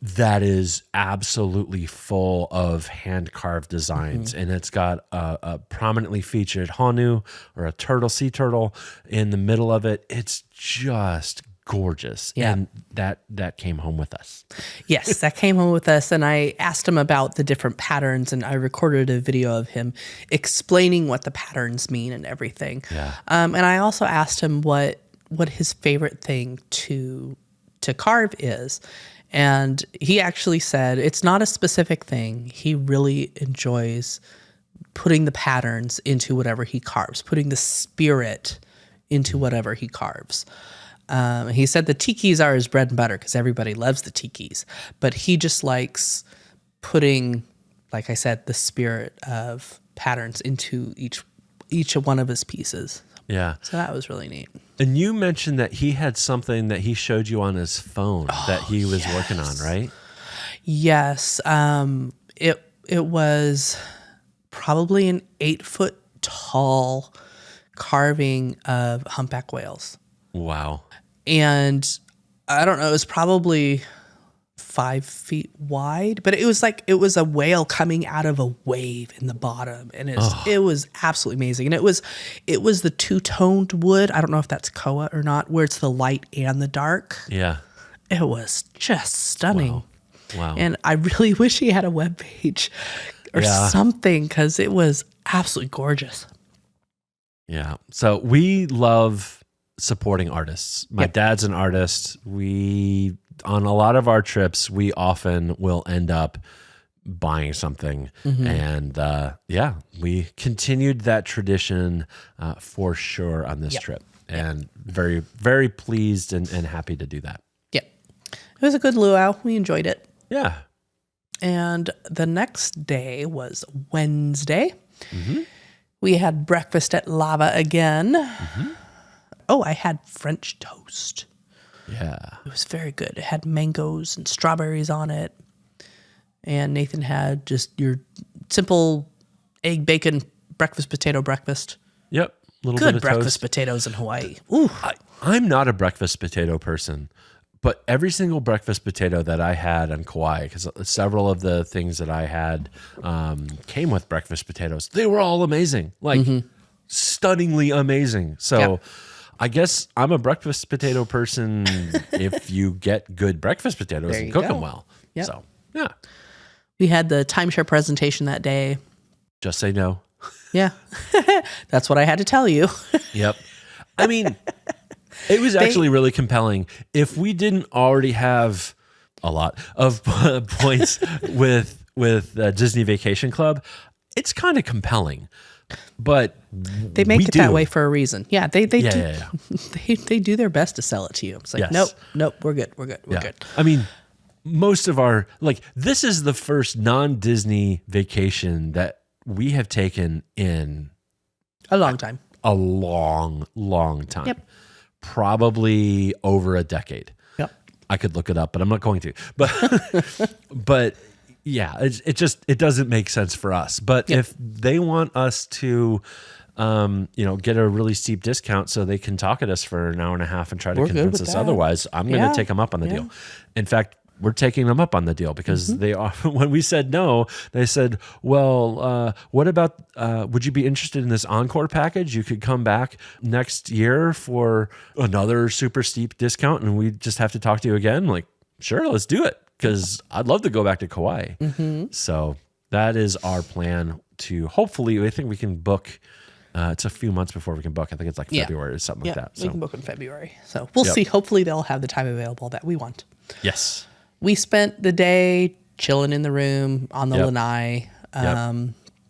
that is absolutely full of hand carved designs. And it's got a prominently featured honu or a sea turtle in the middle of it. It's just gorgeous. Yeah. And that came home with us. Yes, that came home with us, and I asked him about the different patterns, and I recorded a video of him explaining what the patterns mean and everything. Yeah. And I also asked him what his favorite thing to carve is. And he actually said it's not a specific thing. He really enjoys putting the patterns into whatever he carves, putting the spirit into whatever he carves. He said the tikis are his bread and butter because everybody loves the tikis, but he just likes putting, like I said, the spirit of patterns into each one of his pieces. Yeah. So that was really neat. And you mentioned that he had something that he showed you on his phone that he was working on, right? Yes. It was probably an 8 foot tall carving of humpback whales. Wow. And I don't know, it was probably 5 feet wide, but it was a whale coming out of a wave in the bottom. And it was absolutely amazing. And it was the two-toned wood. I don't know if that's koa or not, where it's the light and the dark. Yeah. It was just stunning. Wow. And I really wish he had a webpage or something, because it was absolutely gorgeous. Yeah. So we love supporting artists. My dad's an artist. On a lot of our trips, we often will end up buying something. And we continued that tradition for sure on this trip. And very, very pleased and happy to do that. Yep. It was a good luau. We enjoyed it. Yeah. And the next day was Wednesday. We had breakfast at Lava again. Oh, I had French toast. Yeah. It was very good. It had mangoes and strawberries on it. And Nathan had just your simple egg, bacon, breakfast, potato breakfast. Yep. Little Good bit of breakfast toast. potatoes in Hawaii. Ooh. I'm not a breakfast potato person, but every single breakfast potato that I had on Kauai, because several of the things that I had came with breakfast potatoes, they were all amazing, like stunningly amazing. So I guess I'm a breakfast potato person if you get good breakfast potatoes and cook them well. Yep. So, yeah. We had the timeshare presentation that day. Just say no. Yeah. That's what I had to tell you. Yep. I mean, it was actually really compelling. If we didn't already have a lot of points with Disney Vacation Club, it's kind of compelling. But they make it that way for a reason. Yeah, they do. Yeah. They do their best to sell it to you. It's like, nope, we're good. We're good. I mean, most of our, this is the first non-Disney vacation that we have taken in a long time. A long, long time. Yep. Probably over a decade. Yep. I could look it up, but I'm not going to. But yeah, it doesn't make sense for us. But if they want us to, get a really steep discount so they can talk at us for an hour and a half and try to convince us otherwise, I'm going to take them up on the deal. In fact, we're taking them up on the deal because they when we said no, they said, well, what about, would you be interested in this Encore package? You could come back next year for another super steep discount and we just have to talk to you again. Like, sure, let's do it because I'd love to go back to Kauai. So that is our plan to hopefully, I think we can book. It's a few months before we can book. I think it's like February or something like that. We can book in February. So we'll see. Hopefully they'll have the time available that we want. Yes. We spent the day chilling in the room on the lanai. A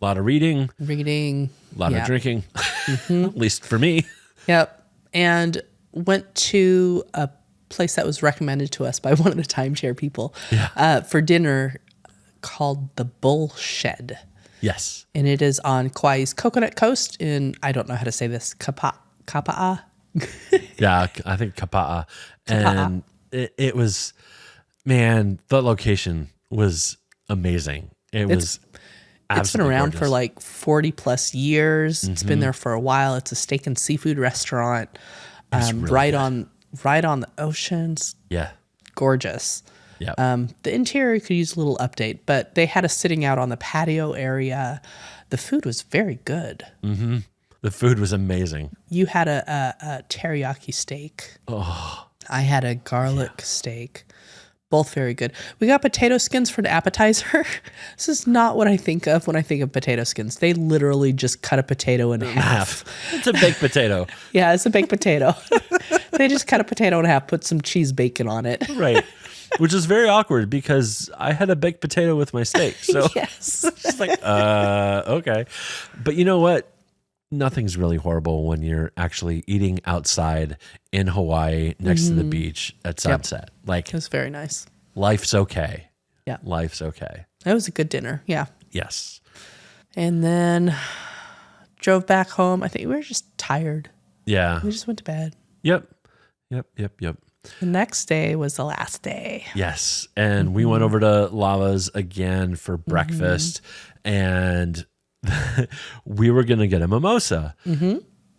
lot of reading. A lot of drinking, at least for me. Yep. And went to a place that was recommended to us by one of the timeshare people for dinner called the Bull Shed. Yes. And it is on Kauai's Coconut Coast in, I don't know how to say this, Kapa'a? Yeah, I think Kapa'a. And it was, man, the location was amazing. It's been around for like 40 plus years. It's been there for a while. It's a steak and seafood restaurant really right on the oceans. Yeah. Gorgeous. Yeah. The interior could use a little update, but they had us sitting out on the patio area. The food was very good. Mm-hmm. The food was amazing. You had a teriyaki steak. Oh. I had a garlic steak. Both very good. We got potato skins for the appetizer. This is not what I think of when I think of potato skins. They literally just cut a potato in half. It's a baked potato. Yeah, it's a baked potato. They just cut a potato in half, put some cheese bacon on it. Right. Which is very awkward because I had a baked potato with my steak. So yes. It's like, okay. But you know what? Nothing's really horrible when you're actually eating outside in Hawaii next to the beach at sunset. Like, it was very nice. Life's okay. Yeah. Life's okay. It was a good dinner. Yeah. Yes. And then drove back home. I think we were just tired. Yeah. We just went to bed. Yep. The next day was the last day. Yes. And we went over to Lava's again for breakfast and we were going to get a mimosa.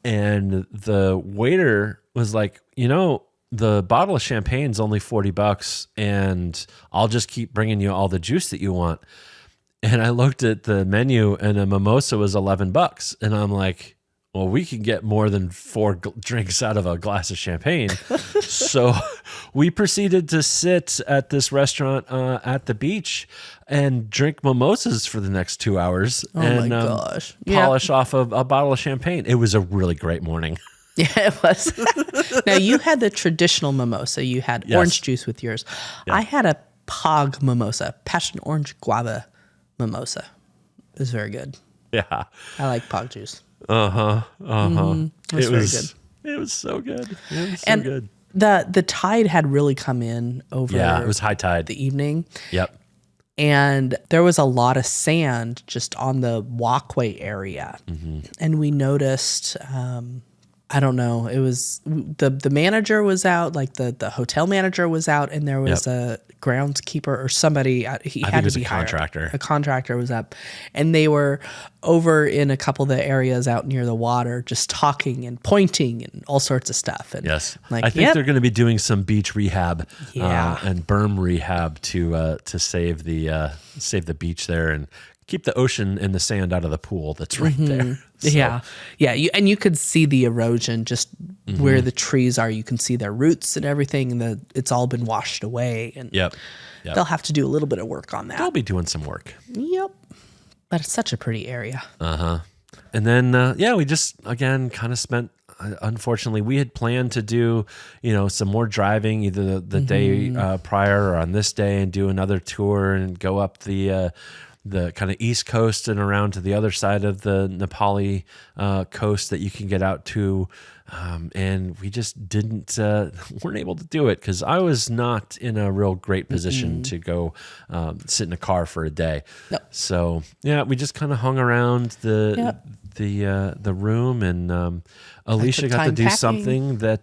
And the waiter was like, the bottle of champagne's only $40 and I'll just keep bringing you all the juice that you want. And I looked at the menu and a mimosa was $11. And I'm like, well, we can get more than 4 drinks out of a glass of champagne. So we proceeded to sit at this restaurant at the beach and drink mimosas for the next 2 hours. Oh and, my gosh. Polish off of a bottle of champagne. It was a really great morning. Yeah, it was. Now, you had the traditional mimosa. You had orange juice with yours. Yeah. I had a POG mimosa, passion orange guava mimosa. It was very good. Yeah. I like POG juice. It was very good. It was so good. It was and so good. The tide had really come in over. Yeah, it was high tide. The evening. Yep. And there was a lot of sand just on the walkway area, and we noticed. I don't know. It was the manager was out, like the hotel manager was out, and there was a groundskeeper or somebody. He had to be hired. A contractor was up, and they were over in a couple of the areas out near the water, just talking and pointing and all sorts of stuff. And yes, like, I think they're going to be doing some beach rehab, Yeah. And berm rehab to save the beach there and keep the ocean and the sand out of the pool that's right there. So. Yeah. You could see the erosion just where the trees are. You can see their roots and everything, and it's all been washed away. And Yep. they'll have to do a little bit of work on that. They'll be doing some work. Yep. But it's such a pretty area. And then, we just, again, kind of spent, unfortunately, we had planned to do, some more driving either the day prior or on this day and do another tour and go up the kind of East Coast and around to the other side of the Nepali coast that you can get out to. And we just weren't able to do it because I was not in a real great position to go sit in a car for a day. No. So, we just kind of hung around the room, and Alicia got to do something that,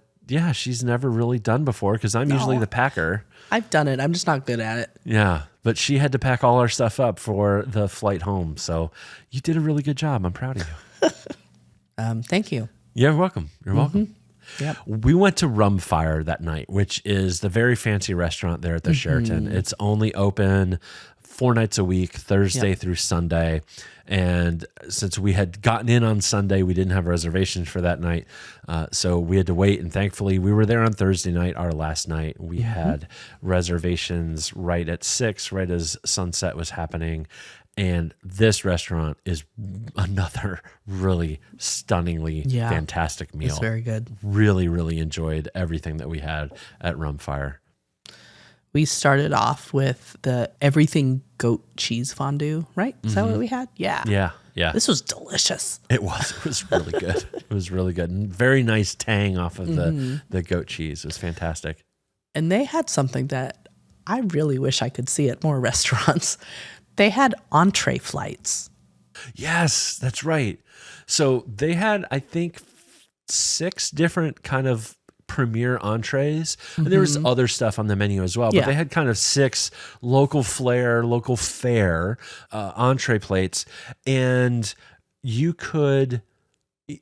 she's never really done before because I'm usually the packer. I've done it. I'm just not good at it. Yeah, but she had to pack all our stuff up for the flight home. So you did a really good job. I'm proud of you. Thank you. You're welcome. You're welcome. Yep. We went to Rum Fire that night, which is the very fancy restaurant there at the Sheraton. It's only open 4 nights a week, Thursday through Sunday. And since we had gotten in on Sunday, we didn't have reservations for that night. So we had to wait. And thankfully, we were there on Thursday night, our last night. We had reservations right at 6, right as sunset was happening. And this restaurant is another really stunningly fantastic meal. It's very good. Really, really enjoyed everything that we had at Rum Fire. We started off with the everything goat cheese fondue, right? Is that what we had? Yeah. Yeah. This was delicious. It was really good. It was really good. And very nice tang off of the goat cheese. It was fantastic. And they had something that I really wish I could see at more restaurants. They had entree flights. Yes, that's right. So they had, I think, 6 different kind of premier entrees. And there was other stuff on the menu as well, but they had kind of 6 local flair, local fare entree plates. And you could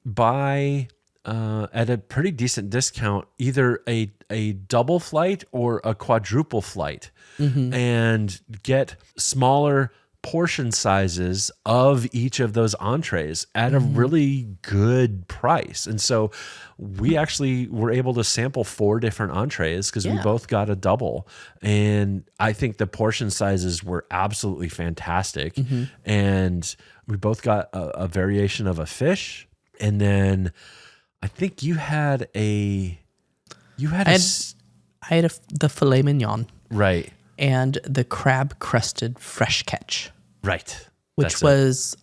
buy at a pretty decent discount either a double flight or a quadruple flight and get smaller portion sizes of each of those entrees at a really good price. And so we actually were able to sample 4 different entrees because we both got a double. And I think the portion sizes were absolutely fantastic. And we both got a variation of a fish. And then I think you had the filet mignon. Right. And the crab crusted fresh catch. Right. Which was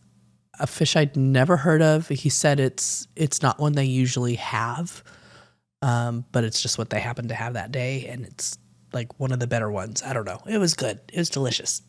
a fish I'd never heard of. He said it's not one they usually have, but it's just what they happen to have that day. And it's like one of the better ones. I don't know. It was good. It was delicious.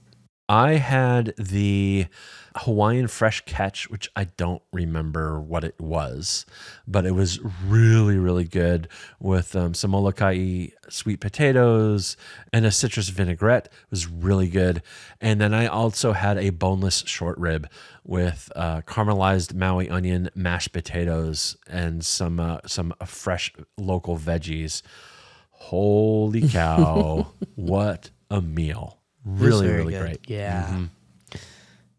I had the Hawaiian fresh catch, which I don't remember what it was, but it was really, really good with some Molokai sweet potatoes and a citrus vinaigrette. It was really good. And then I also had a boneless short rib with caramelized Maui onion, mashed potatoes, and some fresh local veggies. Holy cow. What a meal. Really, really good. great. Yeah.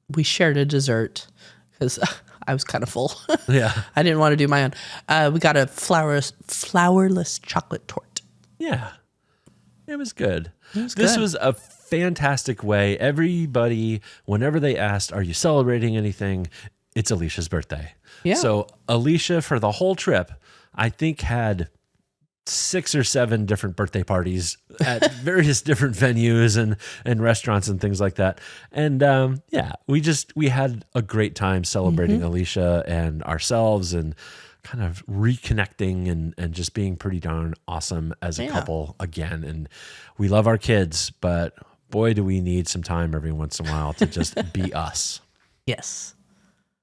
We shared a dessert because I was kind of full. Yeah. I didn't want to do my own. We got a flourless chocolate torte. Yeah. It was good. This was a fantastic way. Everybody, whenever they asked, are you celebrating anything? It's Alicia's birthday. Yeah. So Alicia, for the whole trip, I think had 6 or 7 different birthday parties at various different venues and restaurants and things like that. And we had a great time celebrating Alicia and ourselves and kind of reconnecting and just being pretty darn awesome as a couple again. And we love our kids, but boy, do we need some time every once in a while to just be us. Yes.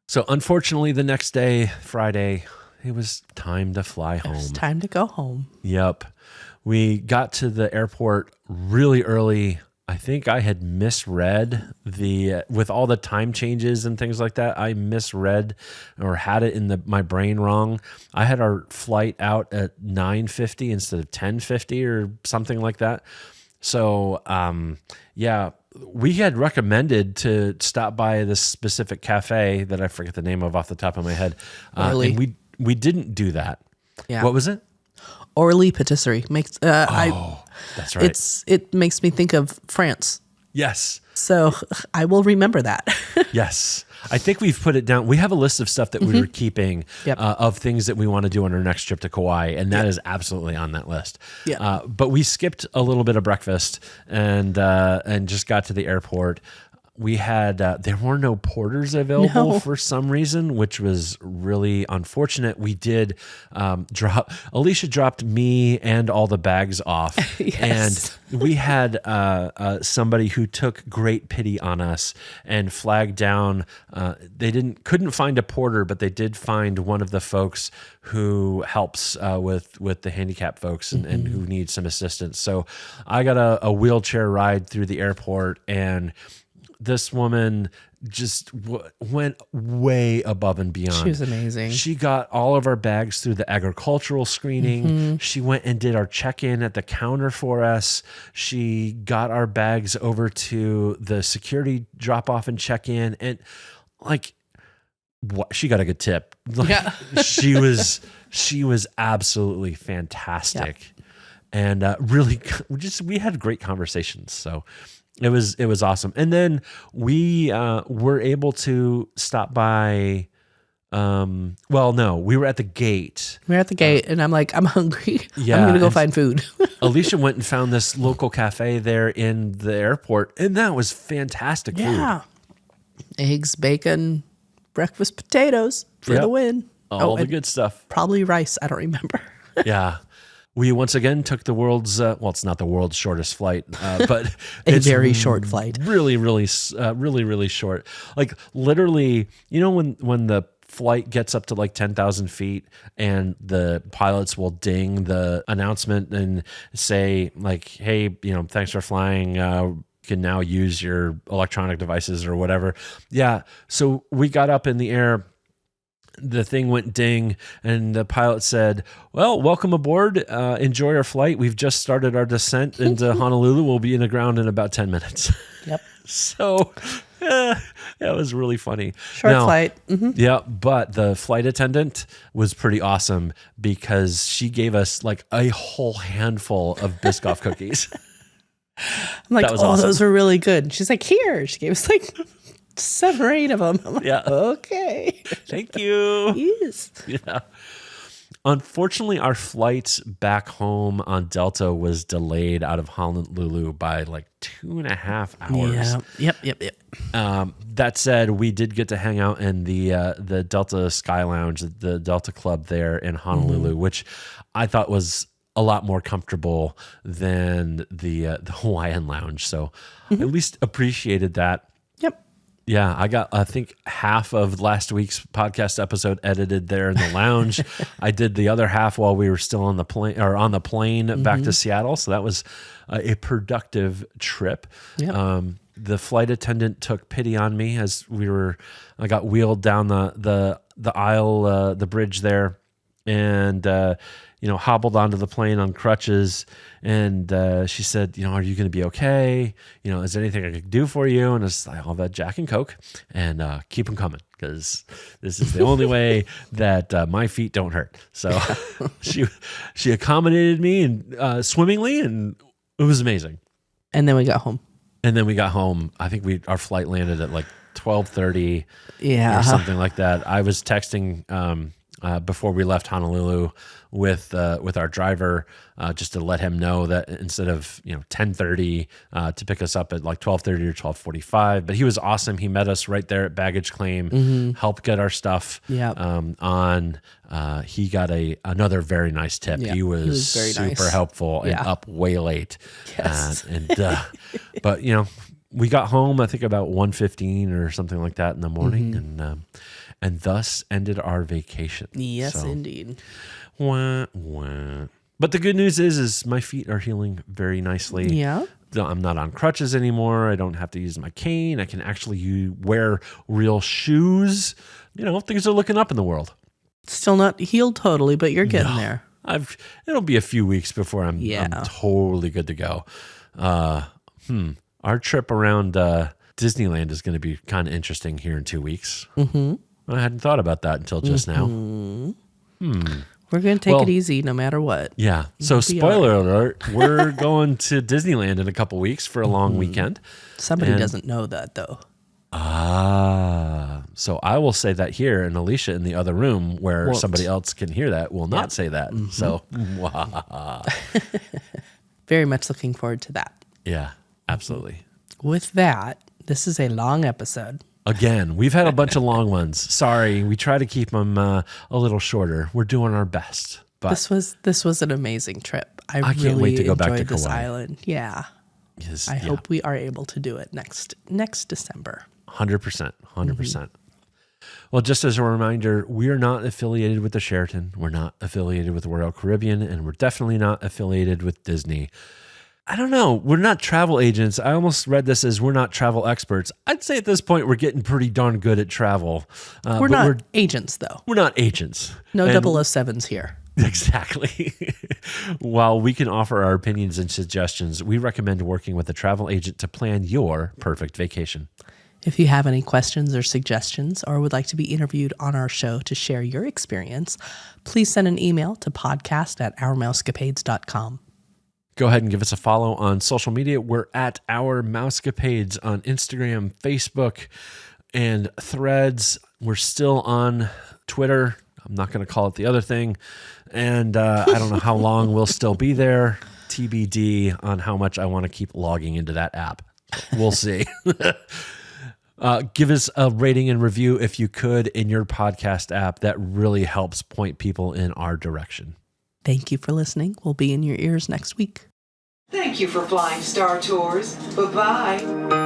So unfortunately, the next day, Friday, it was time to fly home. It was time to go home. Yep. We got to the airport really early. I think I had misread with all the time changes and things like that. I misread or had it in my brain wrong. I had our flight out at 9:50 instead of 10:50 or something like that. So, we had recommended to stop by this specific cafe that I forget the name of off the top of my head. And we didn't do that. Yeah. What was it? Orly Patisserie makes. That's right. It makes me think of France. Yes. So I will remember that. Yes. I think we've put it down. We have a list of stuff that we were keeping of things that we want to do on our next trip to Kauai, and that is absolutely on that list. Yeah. But we skipped a little bit of breakfast and just got to the airport. We had there were no porters available for some reason, which was really unfortunate. We did Alicia dropped me and all the bags off, and we had somebody who took great pity on us and flagged down. They couldn't find a porter, but they did find one of the folks who helps with the handicapped folks and who need some assistance. So I got a wheelchair ride through the airport, and this woman just went way above and beyond. She was amazing. She got all of our bags through the agricultural screening. She went and did our check-in at the counter for us. She got our bags over to the security drop-off and check-in. And like, she got a good tip. Like, Yeah. she was absolutely fantastic. And really, we had great conversations. So it was awesome. And then we were able to stop by. No, we were at the gate. We were at the gate, and I'm like, I'm hungry. Yeah, I'm gonna go and find food. Alicia went and found this local cafe there in the airport, and that was fantastic food. Eggs, bacon, breakfast potatoes for Yep. the win. All the and good stuff. Probably rice. I don't remember. Yeah. We once again took the world's, it's not the world's shortest flight, but A it's very short flight. Really, really short. Like literally, when the flight gets up to like 10,000 feet and the pilots will ding the announcement and say like, hey, thanks for flying. You can now use your electronic devices or whatever. Yeah. So we got up in the air. The thing went ding, and the pilot said, well, welcome aboard. Enjoy our flight. We've just started our descent into Honolulu. We'll be in the ground in about 10 minutes. Yep. So that was really funny. Short flight. Mm-hmm. Yeah, but the flight attendant was pretty awesome because she gave us like a whole handful of Biscoff cookies. I'm like, That was awesome. those are really good. She's like, here. She gave us like 7 or 8 of them. I'm like, Yeah. okay. Thank you. Yes. Yeah. Unfortunately, our flight back home on Delta was delayed out of Honolulu by like 2.5 hours. Yeah. Yep. That said, we did get to hang out in the Delta Sky Lounge, the Delta Club there in Honolulu, which I thought was a lot more comfortable than the Hawaiian Lounge. So I at least appreciated that. Yep. Yeah, I got, I think, half of last week's podcast episode edited there in the lounge. I did the other half while we were still on the plane back to Seattle. So that was a productive trip. Yep. The flight attendant took pity on me as I got wheeled down the aisle, the bridge there, and hobbled onto the plane on crutches. And she said, are you going to be okay? Is there anything I could do for you? And it's like, I'll have Jack and Coke and keep them coming because this is the only way that my feet don't hurt. So she accommodated me and swimmingly, and it was amazing. And then we got home. I think our flight landed at like 12:30 Yeah. or something like that. I was texting before we left Honolulu with our driver just to let him know that instead of 10:30 to pick us up at like 12:30 or 12:45. But he was awesome. He met us right there at baggage claim, helped get our stuff on. He got another very nice tip. Yeah, he was very super nice. helpful and up way late. Yes. But we got home I think about 1:15 or something like that in the morning, and thus ended our vacation. Yes, So, indeed. wah, wah. But the good news is my feet are healing very nicely. Yeah. I'm not on crutches anymore. I don't have to use my cane. I can actually wear real shoes. Things are looking up in the world. Still not healed totally, but you're getting there. It'll be a few weeks before I'm Yeah. totally good to go. Our trip around Disneyland is going to be kind of interesting here in 2 weeks. Mm-hmm. I hadn't thought about that until just now. We're going to take it easy no matter what. Yeah. So spoiler alert, we're going to Disneyland in a couple weeks for a long weekend. Somebody doesn't know that though. So I will say that here, and Alicia in the other room where Won't. somebody else can hear that will not say that. So Very much looking forward to that. yeah, absolutely. With that, this is a long episode. Again, we've had a bunch of long ones. Sorry, we try to keep them a little shorter. We're doing our best. But This was an amazing trip. I can't really wait to go back to enjoyed this Kauai. island. Yeah. yes, I hope we are able to do it next December. 100%. 100%. Well, just as a reminder, we are not affiliated with the Sheraton. We're not affiliated with the Royal Caribbean, and we're definitely not affiliated with Disney. I don't know. We're not travel agents. I almost read this as we're not travel experts. I'd say at this point we're getting pretty darn good at travel. We're not agents, though. We're not agents. No And- 007s here. Exactly. While we can offer our opinions and suggestions, we recommend working with a travel agent to plan your perfect vacation. If you have any questions or suggestions or would like to be interviewed on our show to share your experience, please send an email to podcast@ourmousecapades.com. Go ahead and give us a follow on social media. We're at Our Mousecapades on Instagram, Facebook, and Threads. We're still on Twitter. I'm not going to call it the other thing. And I don't know how long we'll still be there. TBD on how much I want to keep logging into that app. We'll see. Give us a rating and review if you could in your podcast app. That really helps point people in our direction. Thank you for listening. We'll be in your ears next week. Thank you for flying Star Tours. Bye-bye.